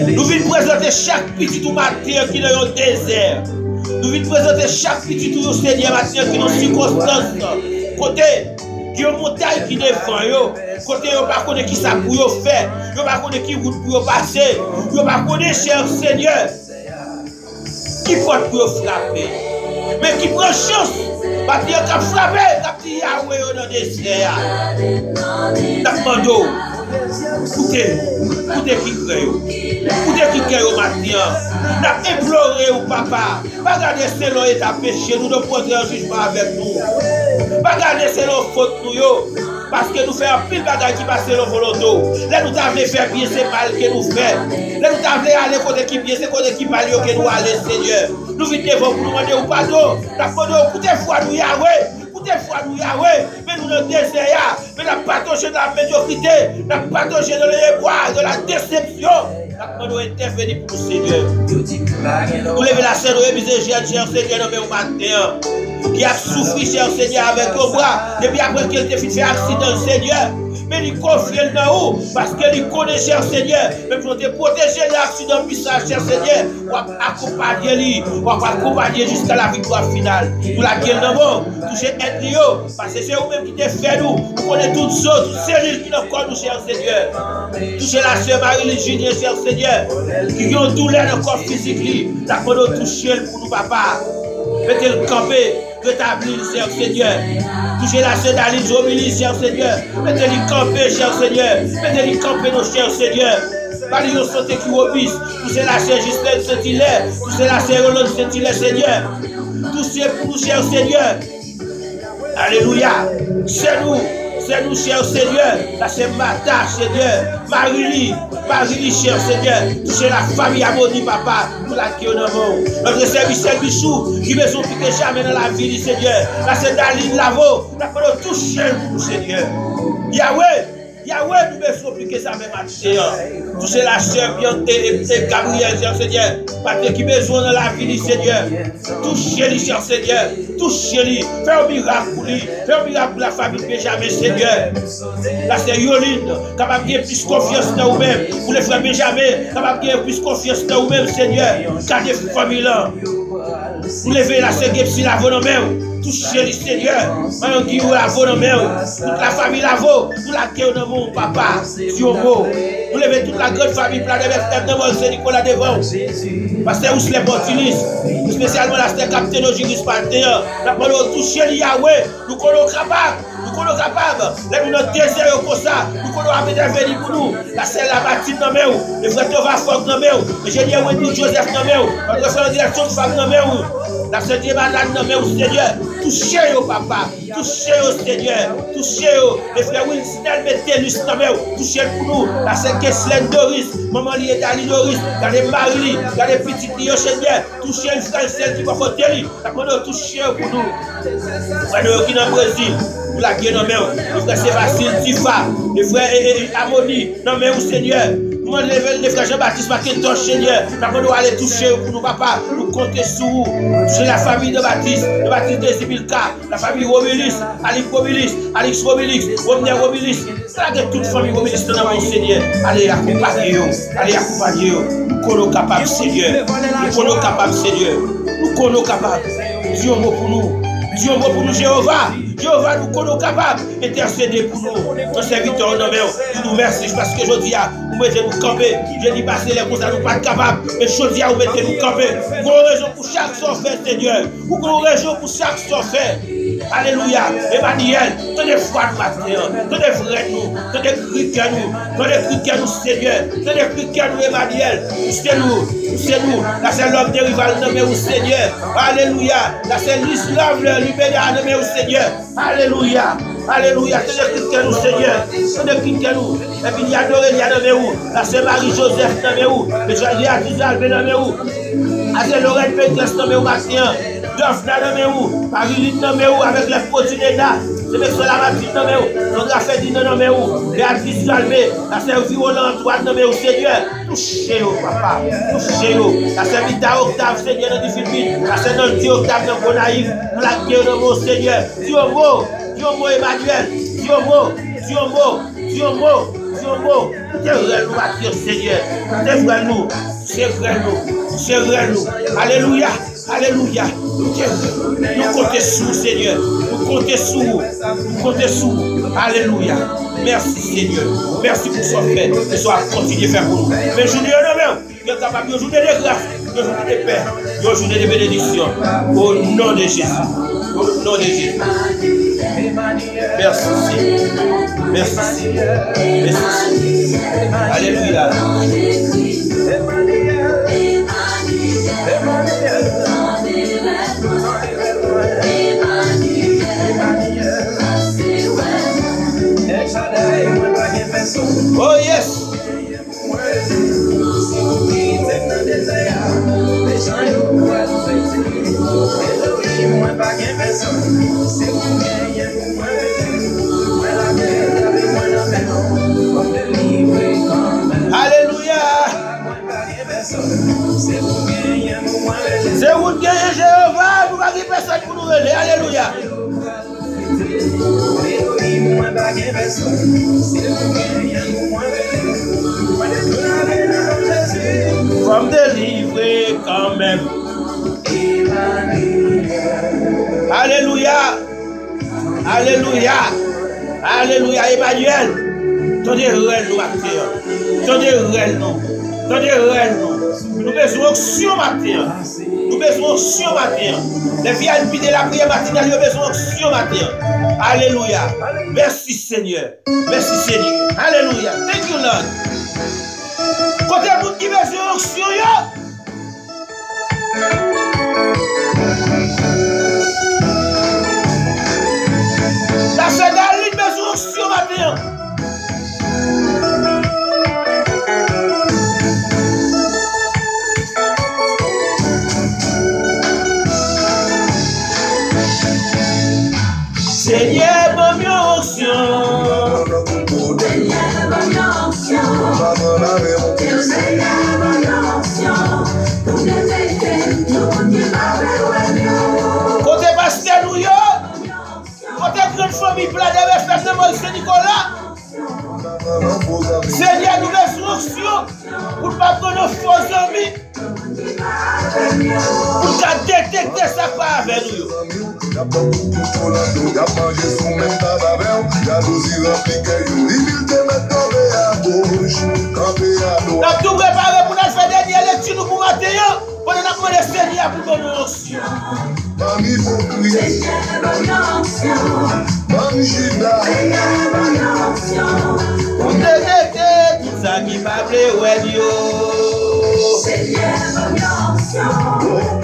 Nous venons présenter chaque petit tout matin qui est dans le désert. Nous venons présenter chaque petit tout Seigneur matin qui est dans les circonstances. Côté, qui est une montagne qui défend. Côté, vous ne connaissez pas qui ça pour faire. Vous ne connaissez pas qui route pour passer. Vous ne connaissez pas, cher Seigneur, qui porte pour frapper. Mais qui prend chance. Parce qu'il a frappé, il y a Yahweh dans le désert. Nous écoutez qui crée. Écoutez qui crée au matin. Nous avons imploré au papa. Pas garder selon l'état péché. Nous devons porter un jugement avec nous. Pas garder selon faute nous. Parce que nous faisons un pile de bagages qui passe selon volonté. Là, nous avons fait bien, c'est mal que nous faisons. Là, nous avons aller côté qui bien, c'est côté qui mal que nous allons, Seigneur. Nous venons devant pour nous demander au pardon. Nous avons écoutez foi nous Yahweh. Écoutez foi nous Yahweh. Mais nous ne désirons. Mais nous n'avons pas touché dans la médiocrité. Nous n'avons pas touché dans les bois, de la déception. Nous avons intervenu pour nous, Seigneur. Nous levons la scène, nous révisons, cher Seigneur, au matin. Qui a souffert, cher Seigneur, avec au bras, depuis après qu'il ait fait accident, Seigneur. Mais il confie dans nous, parce qu'il connaît, cher Seigneur. Même si on te protégé de l'accident puissant, cher Seigneur, on va accompagner lui, on va accompagner jusqu'à la victoire finale. Nous la gueule dans nous, toucher être parce que c'est vous-même qui te fait nous. Vous connaissez toutes choses, toutes cellules qui nous connaissent, cher Seigneur. Toucher la sœur Marie-Légine, cher Seigneur, qui ont douleur dans le corps physique, la qu'on toucher pour nous, papa. Mettez-le camper. Rétablir, cher Seigneur. Touchez la sœur d'Aline Jomili, cher Seigneur. Mettez-le camper, cher Seigneur. Mettez-le camper, nos chers Seigneur. Parlez de santé qui obéisse. Touchez la sœur Gislaine Saint-Hilaire. Touchez la sœur Roland Saint-Hilaire, Seigneur. Touchez pour nous, cher Seigneur. Alléluia. C'est nous, cher Seigneur. La sœur Martha, Seigneur. Marie-Lie, cher Seigneur. Touchez la famille Amoni, papa. Nous la qui en avons. Notre service Bichou, qui ne sont plus que jamais dans la vie du Seigneur. La sœur Daline Lavo, la parole toucher nous, Seigneur. Yahweh, nous ne sommes plus que ça même matin. Touchez la sœur Bianté et Gabriel, cher Seigneur. Parce qu'il a besoin de la vie du Seigneur. Touchez-le, cher Seigneur. Touchez-le. Fais un miracle pour lui. Fais un miracle pour la famille Benjamin, Seigneur. La sœur Yoline, capable de gagner plus confiance dans vous-même. Pour les frères Benjamin, capable de gagner plus confiance dans vous-même, Seigneur. Gardez la famille là. Vous levez la sœur Gepsi la vaut dans main. Touchez le Seigneur. Maman qui vous la vaut dans main. Toute la famille la vaut. Vous la gueule dans mon papa. Sur mot. Vous levez toute la grande famille plein de bêtes dans mon Saint-Nicolas devant. Parce que vous les opportunistes. Spécialement la sœur capitaine au Juris Pantéon. La parole toucher le Yahweh. Nous connaissons capables. Nous connaissons capables. Les nous désirons comme ça. Nous connaissons intervenir pour nous. La sœur la bâtine dans main. Le frère Tova Fogg dans main. Le génieur Wendy Joseph dans main. Notre frère direction de femme dans main. La sœur Diebanane dans main au Seigneur. Touchez au papa. Touchez au Seigneur. Touchez au. Le frère Winston Metellus dans main. Touchez pour nous. La sœur Kesslen Doris. Maman liée Dali Doris. Gardez Marie. Gardez petite Lio Seigneur. Touchez le frère celle qui va faire télé. La parole touchez pour nous. Frère qui dans le Brésil. Vous la gueule dans main. Le frère Sébastien Tifa. Le frère Amoni dans main au Seigneur. Nous les frères Jean-Baptiste Macintosh, Seigneur. Nous aller toucher pour nous, papa. Nous compter sur vous. Toucher la famille de Baptiste de Zibilka, la famille Robilis, Alex Robilis, Alex Robilis, Romner Robilis. C'est toute famille Robilis dans mon Seigneur. Allez, accompagnez-vous. Allez, accompagnez-vous. Nous connaissons capables, Seigneur. Nous connaissons capables, Seigneur. Nous connaissons capables. Dieu mot pour nous. Dieu mot pour nous, Jéhovah. Jéhovah, nous connaissons capables d'intercéder pour nous. Nos serviteurs, nous nous merci parce que je dis à vous mettez nous camper. Je dis passer les causes à nous pas capables. Mais je dis à vous mettez nous camper. Vous avez raison pour chaque fait, Seigneur. Vous avez raison pour chaque fait. Alléluia. Emmanuel, tenez foi de matin. Tenez vrai nous. Tenez chrétien nous. Tenez chrétien nous, Seigneur. Tenez chrétien nous, Emmanuel. C'est nous. C'est nous. Là, c'est l'homme de rival nommé au Seigneur. Alléluia. Là, c'est l'islam, l'Ubéda nommé au Seigneur. Alléluia. Alléluia. Tenez chrétien nous, Seigneur. Tenez chrétien nous. Et puis il y a Dorélia nommé où. Là, c'est Marie-Joseph nommé où. Le Jolie Atizal nommé où. Là, c'est Lorraine Pétresse nommé où, Martin. Daphna nommé où. Marie-Lune nommé où avec les Potineda. C'est M. Lamartine nommé où. Sandra Ferdinand nommé où. Béatrice Salvé. La sœur Viola Antoine nommé où, Seigneur. Touchez-vous, papa. Touchez-vous. La sœur Vita Octave, Seigneur, dans les Philippines. La sœur Nanti Octave dans Bonaïve. Nous la guerre dans mon Seigneur. Diomo. Diomo Emmanuel. Diomo. Diomo. Diomo. Diomo. C'est vrai nous, Mathieu, Seigneur. C'est vrai nous. C'est vrai nous. C'est vrai nous. Alléluia. Alléluia. Nous comptons sur Seigneur. Nous comptons sur vous. Nous comptons sur vous. Alléluia. Merci Seigneur. Merci pour ce fait. Que soit continuer à faire pour nous. Mais je dis non, que capable de journée de grâce, de journée de paix, de journée de bénédiction. Au nom de Jésus. Au nom de Jésus. Merci Seigneur. Merci Seigneur. Merci Seigneur. Alléluia. Oh yes. Alléluia. C'est vous qui êtes Jéhovah, nous n'avons personne pour nous aider. Alléluia. From délivrer quand même. Alléluia. Alléluia. Alléluia. Emmanuel. Tendez réel nous matin. Tendez réel nous. Tendez réel nous. Nous besoin d'onction matin. Nous besoin d'onction matin. Les VIP de la prière matinale, nous besoin d'onction matin. Alléluia. Merci Seigneur. Merci Seigneur. Alléluia. Thank you Lord. Côté vous qui besoin d'onction, la Fédéline besoin d'onction matin. Seigneur, bonne onction. Seigneur, bonne onction. Seigneur, bonne onction. Côté pasteur nous yo. Côté grande famille plein de fête de Moïse Nicolas. Seigneur, nous besoin d'onction pour ne pas prendre nos faux amis. Pour qu'à détecter arrêtez ça pas avec nous. Y'a pas beaucoup de colando, y'a mangé sous même tabac, y'a l'osir appliqué, il te met tombé à gauche, campé à Nous droite. avons tout préparé pour nous faire dernière lecture pour matin. Pour nous demander Seigneur pour donner l'onction. Mami hypocrite, mami judas, Pour te détecter tout ça qui va blé ouais Dieu. oh,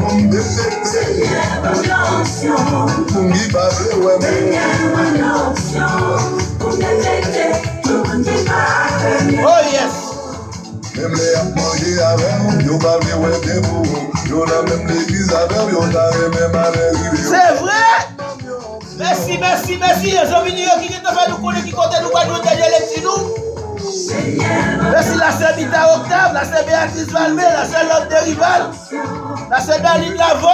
comme détecté, pour m'y baver, ouais, Oh yes. même les a mangé avec, yo bavé, ouais, bien pour yo n'a même l'église avec, yo n'a même avec, C'est vrai. Merci, merci, merci. Les hommes qui viennent de faire nous connaître, qui comptent nous pas nous dernier lecture. Merci la sœur Bita Octave, la sœur Béatrice Valmé, la sœur Lotte de Rival, la sœur Daline Lavo,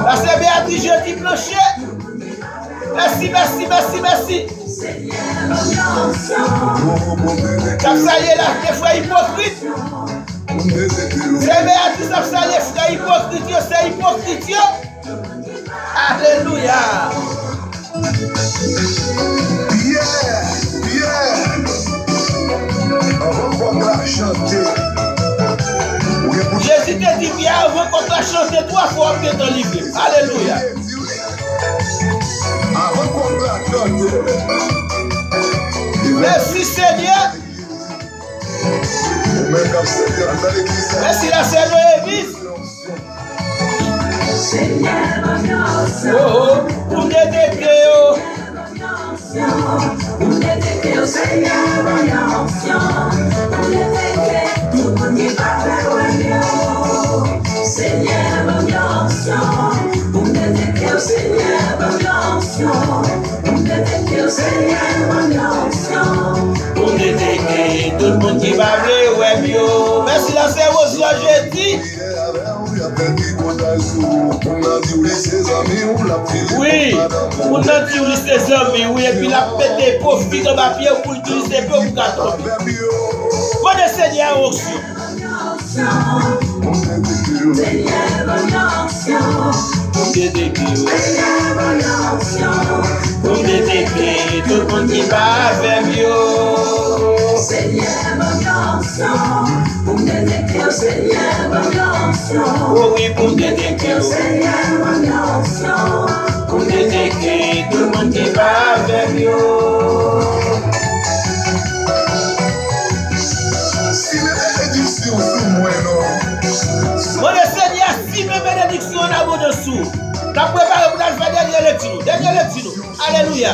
la sœur Béatrice Jeudi Plancher. Merci, merci, merci, merci. Cap saluer les frères hypocrites. C'est Béatrice cap saluer les frères hypocrites, c'est hypocrite. Alléluia. Avant qu'on la chanter, Jésus te dit bien avant qu'on t'a chanté 3 fois bien dans le livre. Alléluia. avant qu'on la chanter, Merci Seigneur. même comme Seigneur dans l'église, Merci la sœur Noémie. Oh oh, pour me détecter. Pour détecter tout le monde qui va aller, ouais, bio. Merci la sœur Rosia Jeudi. Oui, on a dit ses amis, oui, et puis la pété profite de ma pied pour utiliser peu pour gâteau. Bon Seigneur, onction. Pour détecter, pour détecter tout le monde qui va vers mieux. Oh oui, pour détecter, pour détecter tout le monde qui va vers mieux. Mon Seigneur, si mes bénédictions en abondent dessous, t'as préparé pour la faire dernière lecture. Dernière lecture. Alléluia.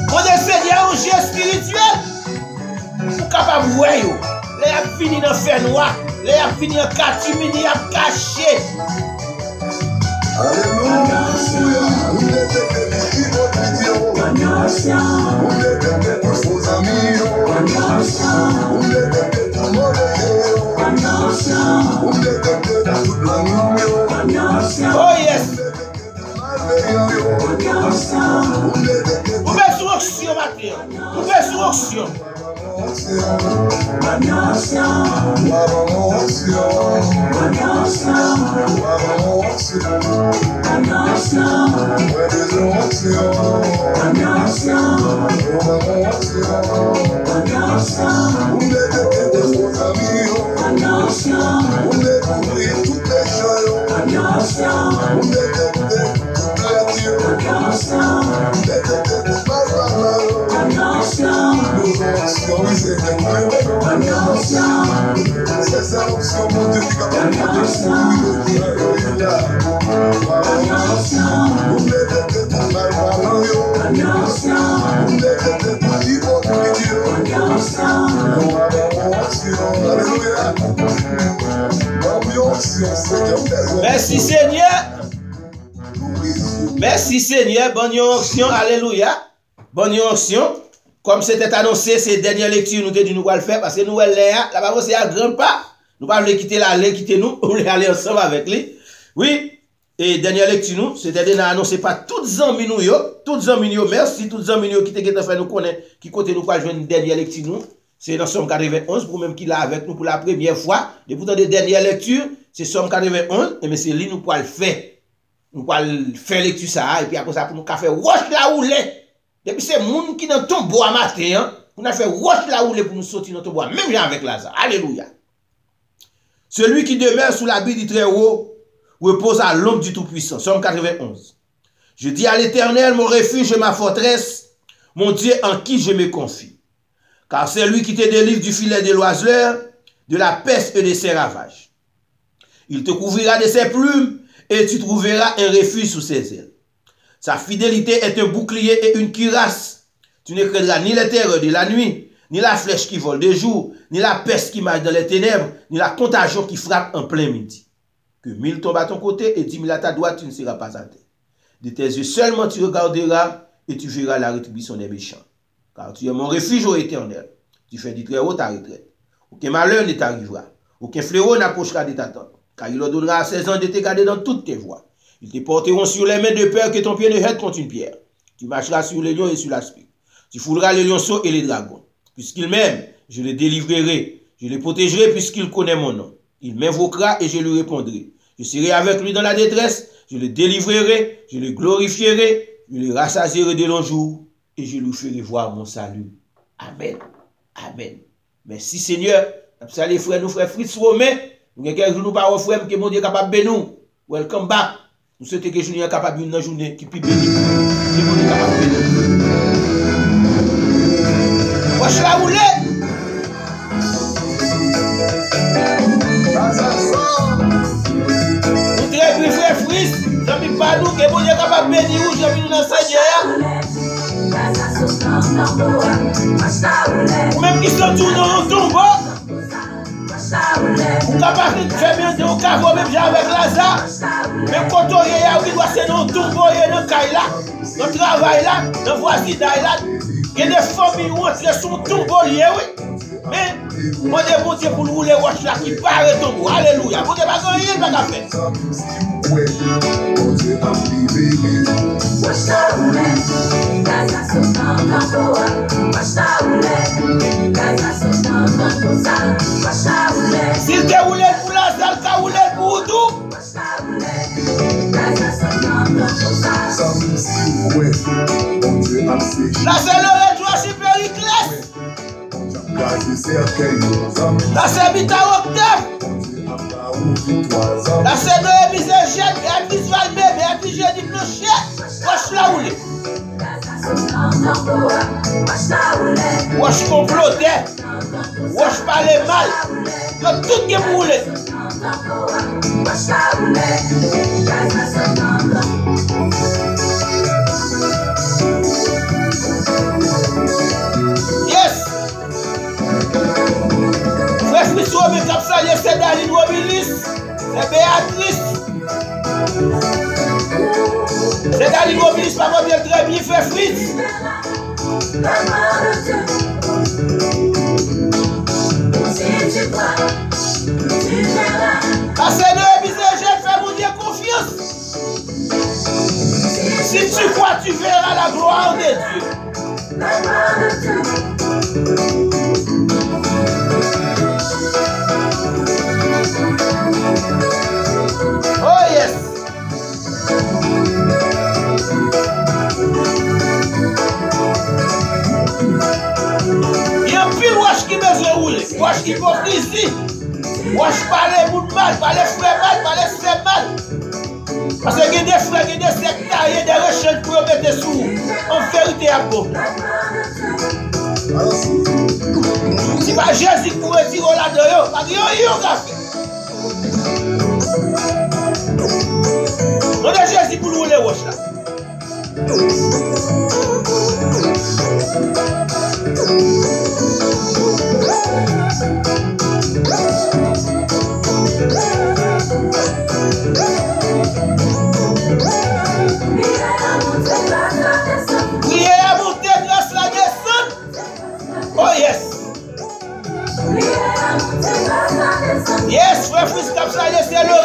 Mon Seigneur, un jeu spirituel pour capable de voir. Les a fini dans le fer noir. Les a fini en catimini, a caché. Oh yes. Vous mettez sur auction matin. Vous mettez sur auction. Merci Seigneur. Merci Seigneur. Bonne onction. Alléluia. Bonne onction. Comme c'était annoncé, ces dernières lectures, nous devons nous le faire parce que nous, là-bas, c'est à grand pas. Nous ne pouvons pas quitter la quitter nous, on va aller ensemble avec lui. Oui. Et dernière lecture, nous, c'était de annoncer pas toutes amis nous, merci, toutes amis nous qui te fait nous connaître, qui côté nous pas jouer une dernière lecture, nous. C'est dans Somme 91, pour même qui l'a avec nous pour la première fois. Et pourtant, des dernières lectures, c'est Somme 91, et mais c'est lui, nous pouvons le faire. Nous pouvons faire lecture ça, et puis après ça, pour nous faire roche la roule. Depuis c'est moun qui dans ton bois matin, hein, on a fait roche la roule pour nous sortir dans ton bois, même avec Lazare. Alléluia. Celui qui demeure sous l'abri du Très-Haut repose à l'ombre du Tout-Puissant. Somme 91. Je dis à l'Éternel, mon refuge et ma forteresse, mon Dieu en qui je me confie. Car c'est lui qui te délivre du filet de l'oiseleur, de la peste et de ses ravages. Il te couvrira de ses plumes et tu trouveras un refuge sous ses ailes. Sa fidélité est un bouclier et une cuirasse. Tu ne craindras ni les terreurs de la nuit, ni la flèche qui vole de jour, ni la peste qui marche dans les ténèbres, ni la contagion qui frappe en plein midi. Que 1000 tombent à ton côté et 10 000 à ta droite, tu ne seras pas à terre. De tes yeux seulement tu regarderas et tu verras la rétribution des méchants. Car tu es mon refuge, ô Éternel. Tu fais du Très-Haut ta retraite. Aucun malheur ne t'arrivera. Aucun fléau n'approchera de ta tente. Car il leur donnera à 16 ans de te garder dans toutes tes voies. Ils te porteront sur les mains de peur que ton pied ne heurte contre une pierre. Tu marcheras sur les lions et sur l'aspic. Tu fouleras les lionceaux et les dragons. Puisqu'il m'aime, je le délivrerai. Je le protégerai puisqu'il connaît mon nom. Il m'invoquera et je lui répondrai. Je serai avec lui dans la détresse. Je le délivrerai. Je le glorifierai. Je le rassasierai de longs jours. Et je lui ferai voir mon salut. Amen. Amen. Merci Seigneur. Salut frère, nous frères Fritz Romain. Nous avons quelques jours nous parlons frère que mon Dieu est capable de nous. Welcome back. Nous souhaitons que journée est capable d'une journée qui peut bénir. Que mon Dieu est capable de nous. Wesh la roulée. Nous très bien frère Fritz. J'aime pas nous que mon Dieu est capable de bénir. J'aime nous enseigner. Ou même qui sont tous dans le tombeau. Ou capable de faire bien de caveau même avec Lazare. Même quand on y a, il doit se dans le tombeau, dans le caille là, dans le travail là, dans le voisinage là. Il y a des familles où on sur le tombeau, oui. Mais, moi, je bon Dieu pour nous rouler roche là qui paraît tombeau. Alléluia. Vous n'avez pas gagné, pas qu'à faire. S'il te roule pour la salle, il roule pour tout. Là, c'est le retour à Périclès. Là, c'est Bita Octave. Là, c'est Noé Miségène, Béatrice Valmé, Béatrice Génie Plancher. Wesh la roule. Wesh comploté. Wesh parler mal. Là, tout qui est roulé. Yes. Frère Fritz Romain cap salé, c'est Daline Robilis, c'est Béatrice. C'est Daline Robilis, pas moi bien très bien, frère Fritz. Parce que nous, Miségène, fais mon Dieu confiance. Si tu crois, tu verras la gloire de Dieu. Oh yes. Il y a un pile wash qui besoin rouler, wash qui hypocrisie, wash parler pour mal, parler frère mal, parler frère mal. Parce qu'il y a des frères, il y a des sectaires, il y a des recherches pour mettre sous en vérité à bon. Si pas Jésus pour retirer là-dedans, parce qu'il y a un café. On a Jésus pour nous les roches là. Priez à monter grâce la descente. Oh yes. Yes, frère Fritz, comme ça, c'est le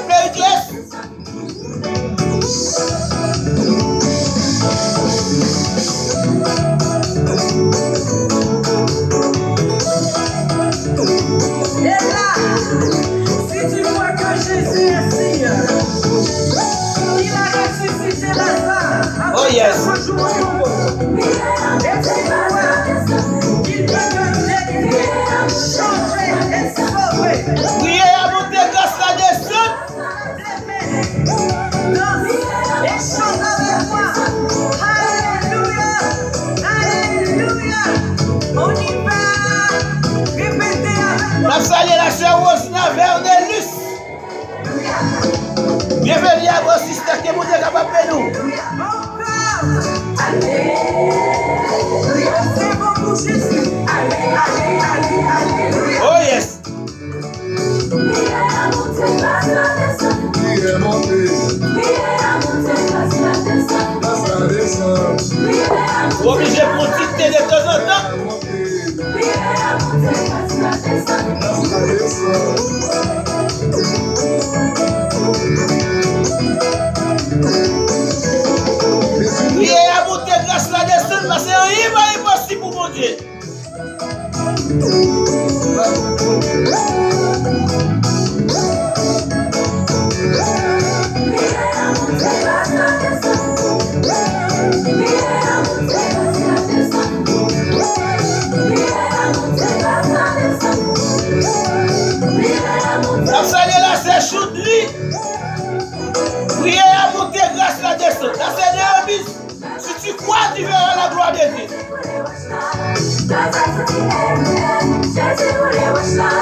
Périclès. Priez à monter grâce la descente. On y va. Répétez avec La saluer la sœur Rosna Vernelus. Bienvenue à vos sisters qui vous êtes capables de nous. c'est bon pour Jésus. Oh yes. Qui est monté, grâce la descente. Obligé pour dicter de temps en temps. Grâce la descente. Priez à monter grâce la descente parce que rien n'est impossible pour mon Dieu. La saluer la sœur Choudli. Priez à monter grâce la descente. La sœur Néomis. Si tu crois, tu verras la gloire de Dieu.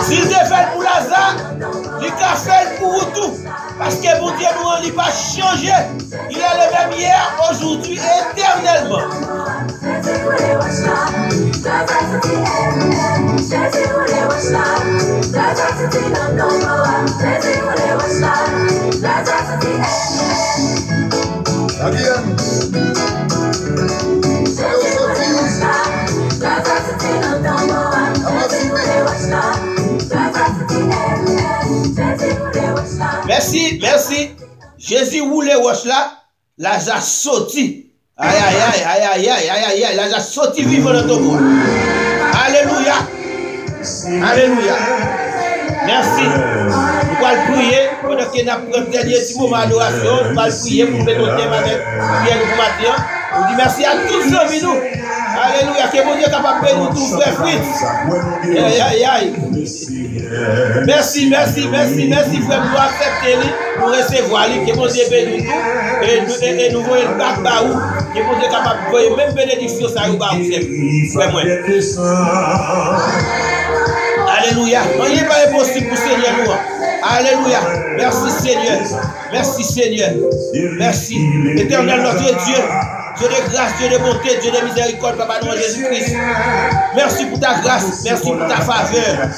S'il te fait pour Lazare, il t'a fait pour vous tout. Parce que mon Dieu nous n'a pas changé. Il est le même hier, aujourd'hui et éternellement. Merci, merci. Jésus roulé roche là, la j'ai sorti. Aïe, aïe, aïe, aïe, aïe, aïe, aïe, aïe, la j'ai sorti vivant dans ton bois. Alléluia. Alléluia. Merci. Nous allons prier. Pendant que nous avons un dernier petit moment d'adoration, nous allons prier pour mettre notre thème avec prière du matin. Nous disons merci à tous ceux qui nous. Alléluia. Que mon Dieu est capable de nous tout, frère Fritz. Aïe, aïe, aïe. Merci, merci, merci, merci, frère, pour accepter, pour recevoir, que mon Dieu bénisse tout, et nous voyons le bac baou, que mon Dieu est capable de voir même bénédiction, ça vous va vous frère. Alléluia. On n'est pas impossible pour Seigneur nous. Alléluia. Merci Seigneur. Merci Seigneur. Merci. Éternel notre Dieu. Dieu de grâce, Dieu de bonté, Dieu de miséricorde, Papa nous Jésus-Christ. Merci pour ta grâce, merci pour ta faveur.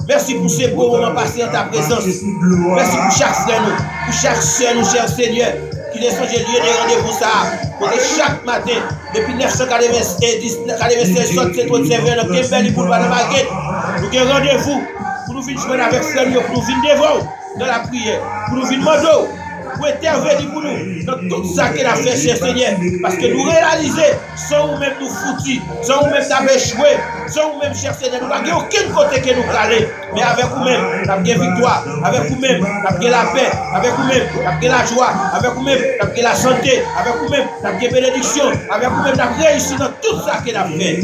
Merci pour ces beaux moments passés en ta présence. Merci pour chaque frère nous, pour chaque soeur nous, cher Seigneur, qui ne sont lieu de rendez-vous ça. Pour que chaque matin, depuis 996, sortir notre serveur dans Kembeli pour le Panamaguet, nous avons rendez-vous pour nous venir jouer avec frère, pour nous venir devant dans la prière, pour nous venir demander. Pour intervenir pour nous dans tout ça qu'il a fait, cher Seigneur. Parce que nous réaliser, sans nous-mêmes nous foutus, sans nous-mêmes nous échoué, sans nous-mêmes, cher Seigneur, nous n'avons aucun côté que nous aller. Mais avec vous-même, nous avons victoire. Avec vous-même, nous avons la paix. Avec vous-même, nous avons la joie. Avec vous-même, nous avons la santé. Avec vous-même, nous avons bénédiction. Avec vous-même, nous avons réussi dans tout ça qu'il a fait.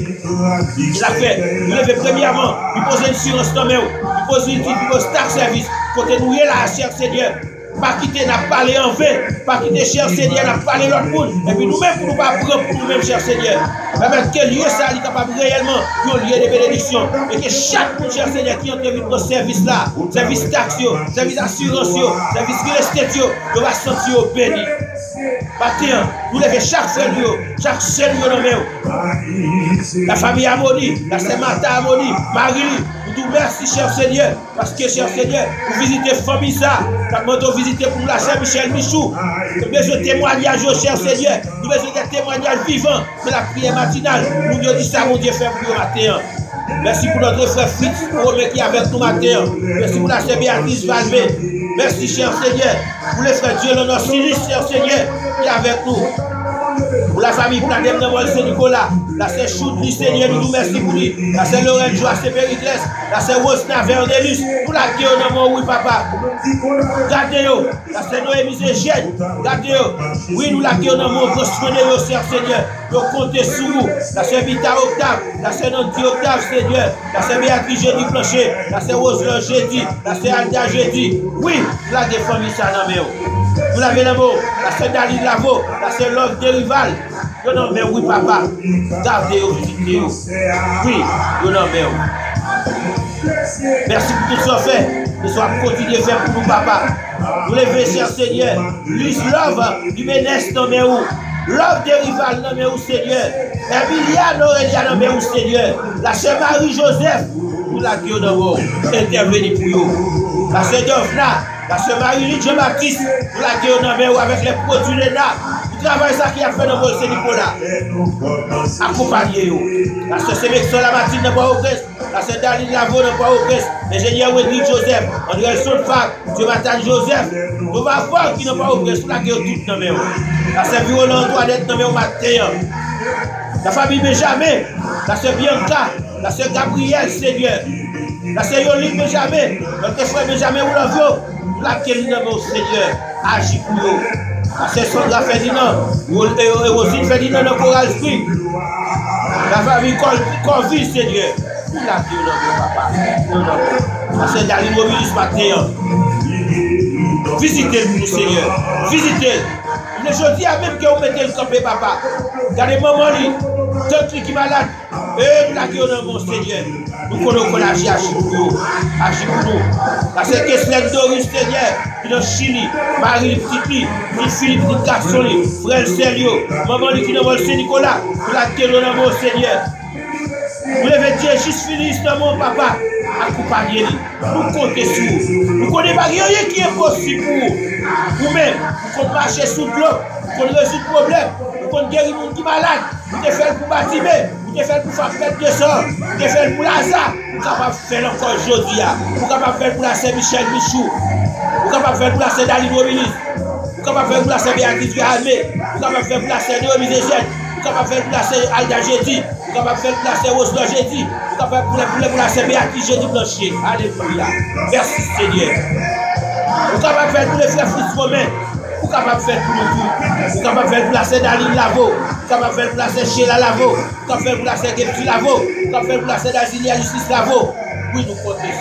Il a fait. Nous levons premièrement, nous posons une assurance dans nous. Nous posons une star service. Côté nous est là, cher Seigneur. Pas quitter, n'a parlé en vain. Pas quitter, cher Seigneur, n'a parlé l'autre monde. Et puis nous-mêmes, pour nous pas prendre pour nous-mêmes, cher Seigneur. Mais quel lieu ça est capable réellement de lieu de bénédiction. Et que chaque monde, cher Seigneur, qui entre dans ce service-là, service taxi, service assurance, service real estate, nous va sentir béni. Matin, nous levons chaque frère, chaque sœur dans nous. La famille Amoni, la sœur Martha Amoni, Marie, nous disons merci, cher Seigneur, parce que, cher Seigneur, vous visitez famille ça, nous visiter pour la sœur Michel Michou. Nous avons besoin de témoignages, cher Seigneur, nous avons besoin de témoignages vivants de la prière matinale. Nous disons ça, mon Dieu, fait pour nous matin. Merci pour notre frère Fritz, pour qui est avec nous matin. Merci pour la sœur Béatrice Valmé. Merci, cher Seigneur, pour les frères Dieu, notre Silis, cher Seigneur, qui est avec nous. Pour la famille, pour la dame de Saint Nicolas, la sœur Choudli, Seigneur, nous nous merci pour lui. La sœur Lorraine Joachim Périclès, la sœur Rosna Vernelus, pour la qui est au oui, papa. Gardez-vous, la sœur Noémie Zégène, gardez-vous. Oui, nous la qui est au nom, construisez-vous, cher Seigneur. Nous comptons sur vous. La sœur Vita Octave, la sœur Nanti Octave, Seigneur. La sœur Béatrice Jeudi Plancher, la sœur Roselon Jeudi, la sœur Alda Jeudi. Oui, la défense ça dans mes vous l'avez le mot, la sœur Daline Lavo, la sœur Love Derival. Yo non, mais oui, papa. Gardez-vous, visitez-vous. Oui, yo non, mais merci pour tout ce qu'on fait. Nous sommes continuer à faire pour nous, papa. Nous lever, cher Seigneur. Luis Love, du Ménès, non, mais où? Love Derival, non, mais où, Seigneur? Emiliano Aurélia, non, mais où, Seigneur? La sœur Marie-Joseph, nous la gueule dans vos. Intervenez pour vous. La sœur Dovna, la sœur Marie-Louise Jean-Baptiste, nous la gueule dans vos avec les produits de là. Travail ça qui a fait dans le Nicolas. Accompagnez-vous. La sœur Sémexon la Mathilde de Port-au-Prince. La sœur Daline Lavo de Port-au-Prince. L'ingénieur Wedrick Joseph. André Sonfac. Jonathan Joseph. Nous allons voir qui n'a pas au Prince. La gueule toute dans mes. La sœur Violent Antoinette dans mes matin. La famille Benjamin. La sœur Bianca. La sœur Gabrielle Seigneur. La sœur Yoline Benjamin. Notre frère Benjamin Oulavio. La gueule dans mes Seigneur. Agis pour nous. La sœur Sandra Ferdinand, et aussi Ferdinand de Coral Spring. La famille Corville, Seigneur. Il a dit non, papa. La sœur Daline Mobilis matin. Visitez-nous, Seigneur. Visitez. Je dis à même que vous mettez le campé, papa. Regardez maman, tant qui est malade. Et la gueule dans mon Seigneur. Nous connaissons la agit pour nous. Agit pour nous. La sœur Kessler Doris, Seigneur. Qui est dans Chili. Marie Petite, petit Philippe, petit garçon, frère Sergio. Maman qui est dans Saint-Nicolas. La gueule dans mon Seigneur. Vous devez dire juste fini dans mon papa. Accompagnez-les. Nous comptons sur vous. Nous connaissons pas rien qui est possible pour vous. Vous-même, vous comptez marcher sous l'eau. Vous comptez résoudre le problème. Vous comptez guérir les gens qui sont malades. Vous devez faire pour bâtiment. Vous devez faire pour faire fête de sang. Vous devez faire pour Lazare. Vous êtes capable de faire encore aujourd'hui. Vous êtes capable de faire pour la Saint-Michel Michou. Vous êtes capable de faire pour la Saint-Daline Mobilis. Vous êtes capable de faire pour la Saint-Béatrice Gahamé. Vous êtes capable de faire pour la Saint-Néomi Zézette. Vous êtes capable de faire pour la Saint-Alda Jeudi. Vous êtes capable de faire pour la Saint-Roselon Jeudi. Vous êtes capable de faire pour la Saint-Béatrice Jeudi Blanchet. Alléluia. Merci Seigneur. Vous êtes capable de faire pour les frères Fritz Romain. Vous êtes capable de faire pour nous tous. Vous êtes capable de faire pour la Saint-Daline Lavo. Vous êtes capable de faire pour la Saint-Sheila Lavo. Vous êtes capable de faire pour la Saint-Geptu Lavo. Vous êtes capable de faire pour la Saint-Dazilia Justice Lavo. Oui, nous comptons.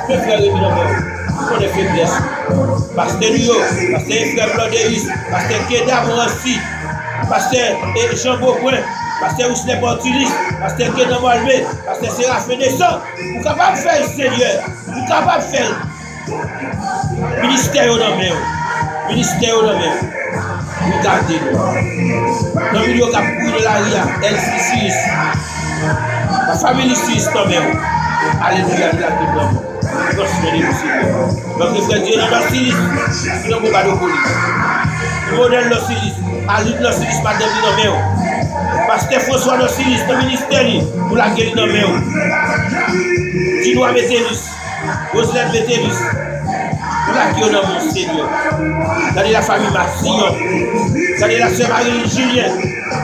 Mes frères et nous avons des faiblesses. Pasteur Rio, Pasteur Frère Blonderis, Pasteur Keda Morancy, Pasteur Jean Beaupoint, Pasteur Ousle Bortilis, Pasteur Keda Malmé, Pasteur Séraphin Descent. Vous êtes capable de faire, Seigneur. Vous êtes capable de faire. Ministère au nom. Ministère au nom. Regardez-nous. Dans le milieu de la Ria, LC6. La famille Suisse, non, mais. Alléluia, de la Bible. Notre frère Dieu dans l'Osiris, nous n'avons pas de police. Le modèle l'Osiris, Aline l'Osiris, madame Dinoméo. Pasteur François l'Osiris, le ministère, nous la guéri Dinoméo. Dinois Métellus, Roselène Métellus, nous la guéri dans mon Seigneur. Regardez la famille Massillon, regardez la sœur Marie Julien,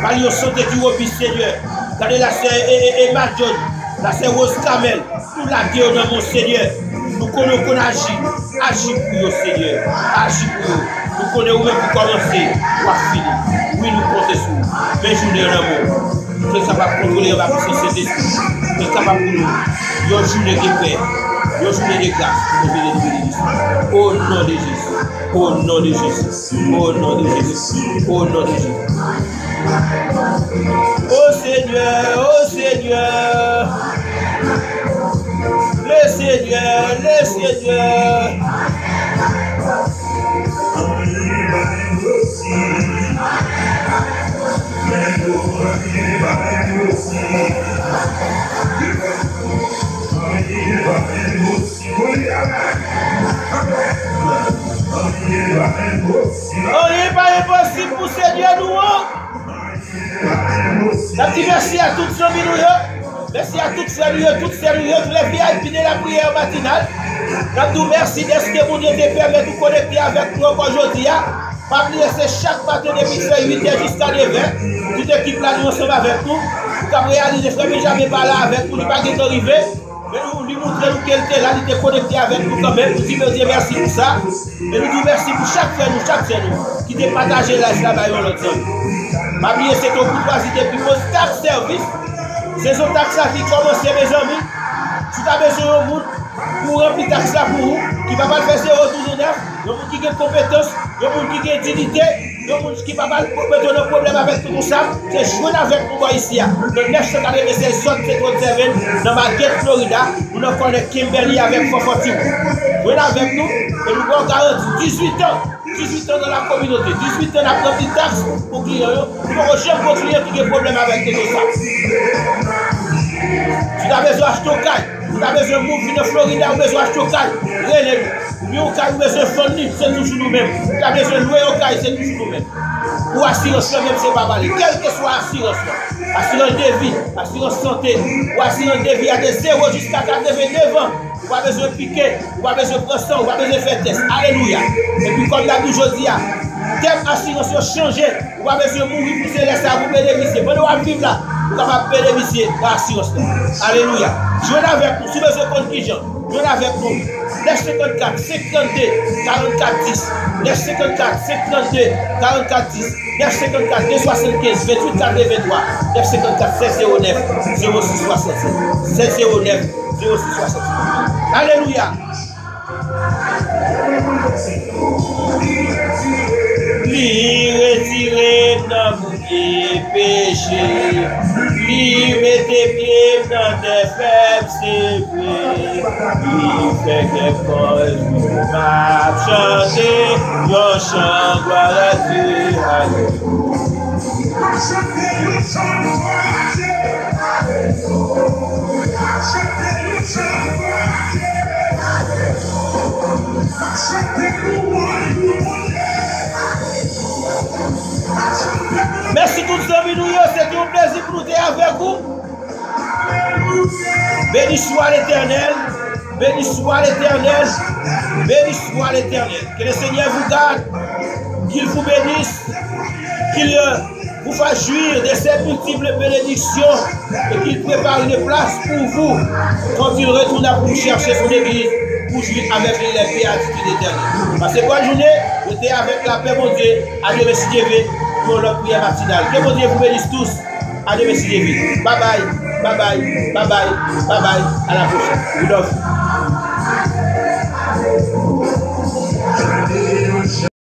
Marie Santé qui repit Seigneur. Regardez la sœur Emma John, la sœur Rose Camel, nous la guéri dans mon Seigneur. Nous connaissons qu'on agit. Agis pour nous, Seigneur. Agis pour nous. Nous connaissons où même pour commencer, pour finir. Oui, nous comptons sur vous. Mais je vous dis un amour. Nous sommes capables de contrôler la puissance de l'esprit. Nous sommes capables pour nous. Nous sommes journée de paix. Nous sommes journée de grâce. Au nom de Jésus. Au nom de Jésus. Au nom de Jésus. Au nom de Jésus. Oh Seigneur, oh Seigneur. Le Seigneur, le Seigneur. On n'est pas impossible pour Seigneur nous. La petite merci à toutes nos minouilles. Merci à toutes sérieux, toutes sérieux, tous les VIP de la prière matinale. Nous merci d'être que mon Dieu te permet de connecter avec nous aujourd'hui. Pas laisser chaque matin depuis 8h jusqu'à 9h. Toute l'équipe là, nous sommes avec nous. Nous avons réalisé que jamais pas là avec nous, nous pas arrivé. Mais nous lui montrons qu'elle était là, il était connecté avec nous quand même. Nous disons merci pour ça. Et nous disons merci pour chaque frère, nous, qui t'a partagé la là-bas l'autre temps. Ma vie, c'est au bout de depuis mon tax service. C'est son taxe qui commence, mes amis. Si tu as besoin de monde pour remplir taxe là pour vous, qui ne va pas faire 0 tout neuf, le monde qui a des compétences, le monde qui a utilité, le monde qui ne va pas mettre un problème avec tout ça, c'est jouer avec nous ici. Le 996 dans ma guette Florida, nous connaissons Kimberly avec Fofoti. Jouez avec nous et nous avons garanti 18 ans. 18 ans dans la communauté, 18 ans dans la petite taxe pour clients. Nous avons jamais un client qui a des problèmes avec tout ça. Si tu as besoin d'acheter au caille, si tu as besoin de mourir de Florida, ou besoin d'acheter au caille, relève-nous. Ou au caille, ou besoin de fournir, c'est toujours nous-mêmes. Si tu as besoin de louer au caille, c'est toujours nous-mêmes. Ou assurance, même c'est pas mal. Quelle que soit l'assurance, assurance de vie, assurance santé, ou assurance de vie à des 0 jusqu'à 89 ans. Ou pas besoin de piquer, ou pas besoin de prendre sang, ou pas besoin de faire test. Alléluia. Et puis comme la aujourd'hui, thème assurance changé, ou pas besoin de mourir pour se laisser à vous bénéficier. Pendant que vous vivez là, vous pouvez bénéficier de l'assurance. Alléluia. Jouez avec nous, si vous avez compte qui jouez avec nous. 954 52 44 10. 954 52 44 10. 954 275 28 43. 954 709 0667. 709 0667. Alléluia. Lui retirer dans mon péché, lui mettre pieds dans des faibles sévères, lui fait que cause m'a chanté, yon chant gloire à Dieu, merci tous les amis, c'était un plaisir pour nous être avec vous. Béni soit l'Éternel, béni soit l'Éternel, béni soit l'Éternel. Que le Seigneur vous garde, qu'il vous bénisse, qu'il vous fasse jouir de ces multiples bénédictions et qu'il prépare une place pour vous quand il retournera pour chercher son église pour jouir avec les béatitudes éternelles. Parce que bonne journée, vous êtes avec la paix, mon Dieu, à Dieu merci Dieu pour notre prière matinale. Que mon Dieu vous bénisse tous. À Dieu merci Dieu. Bye bye, bye bye, bye bye, bye bye. À la prochaine. We love you.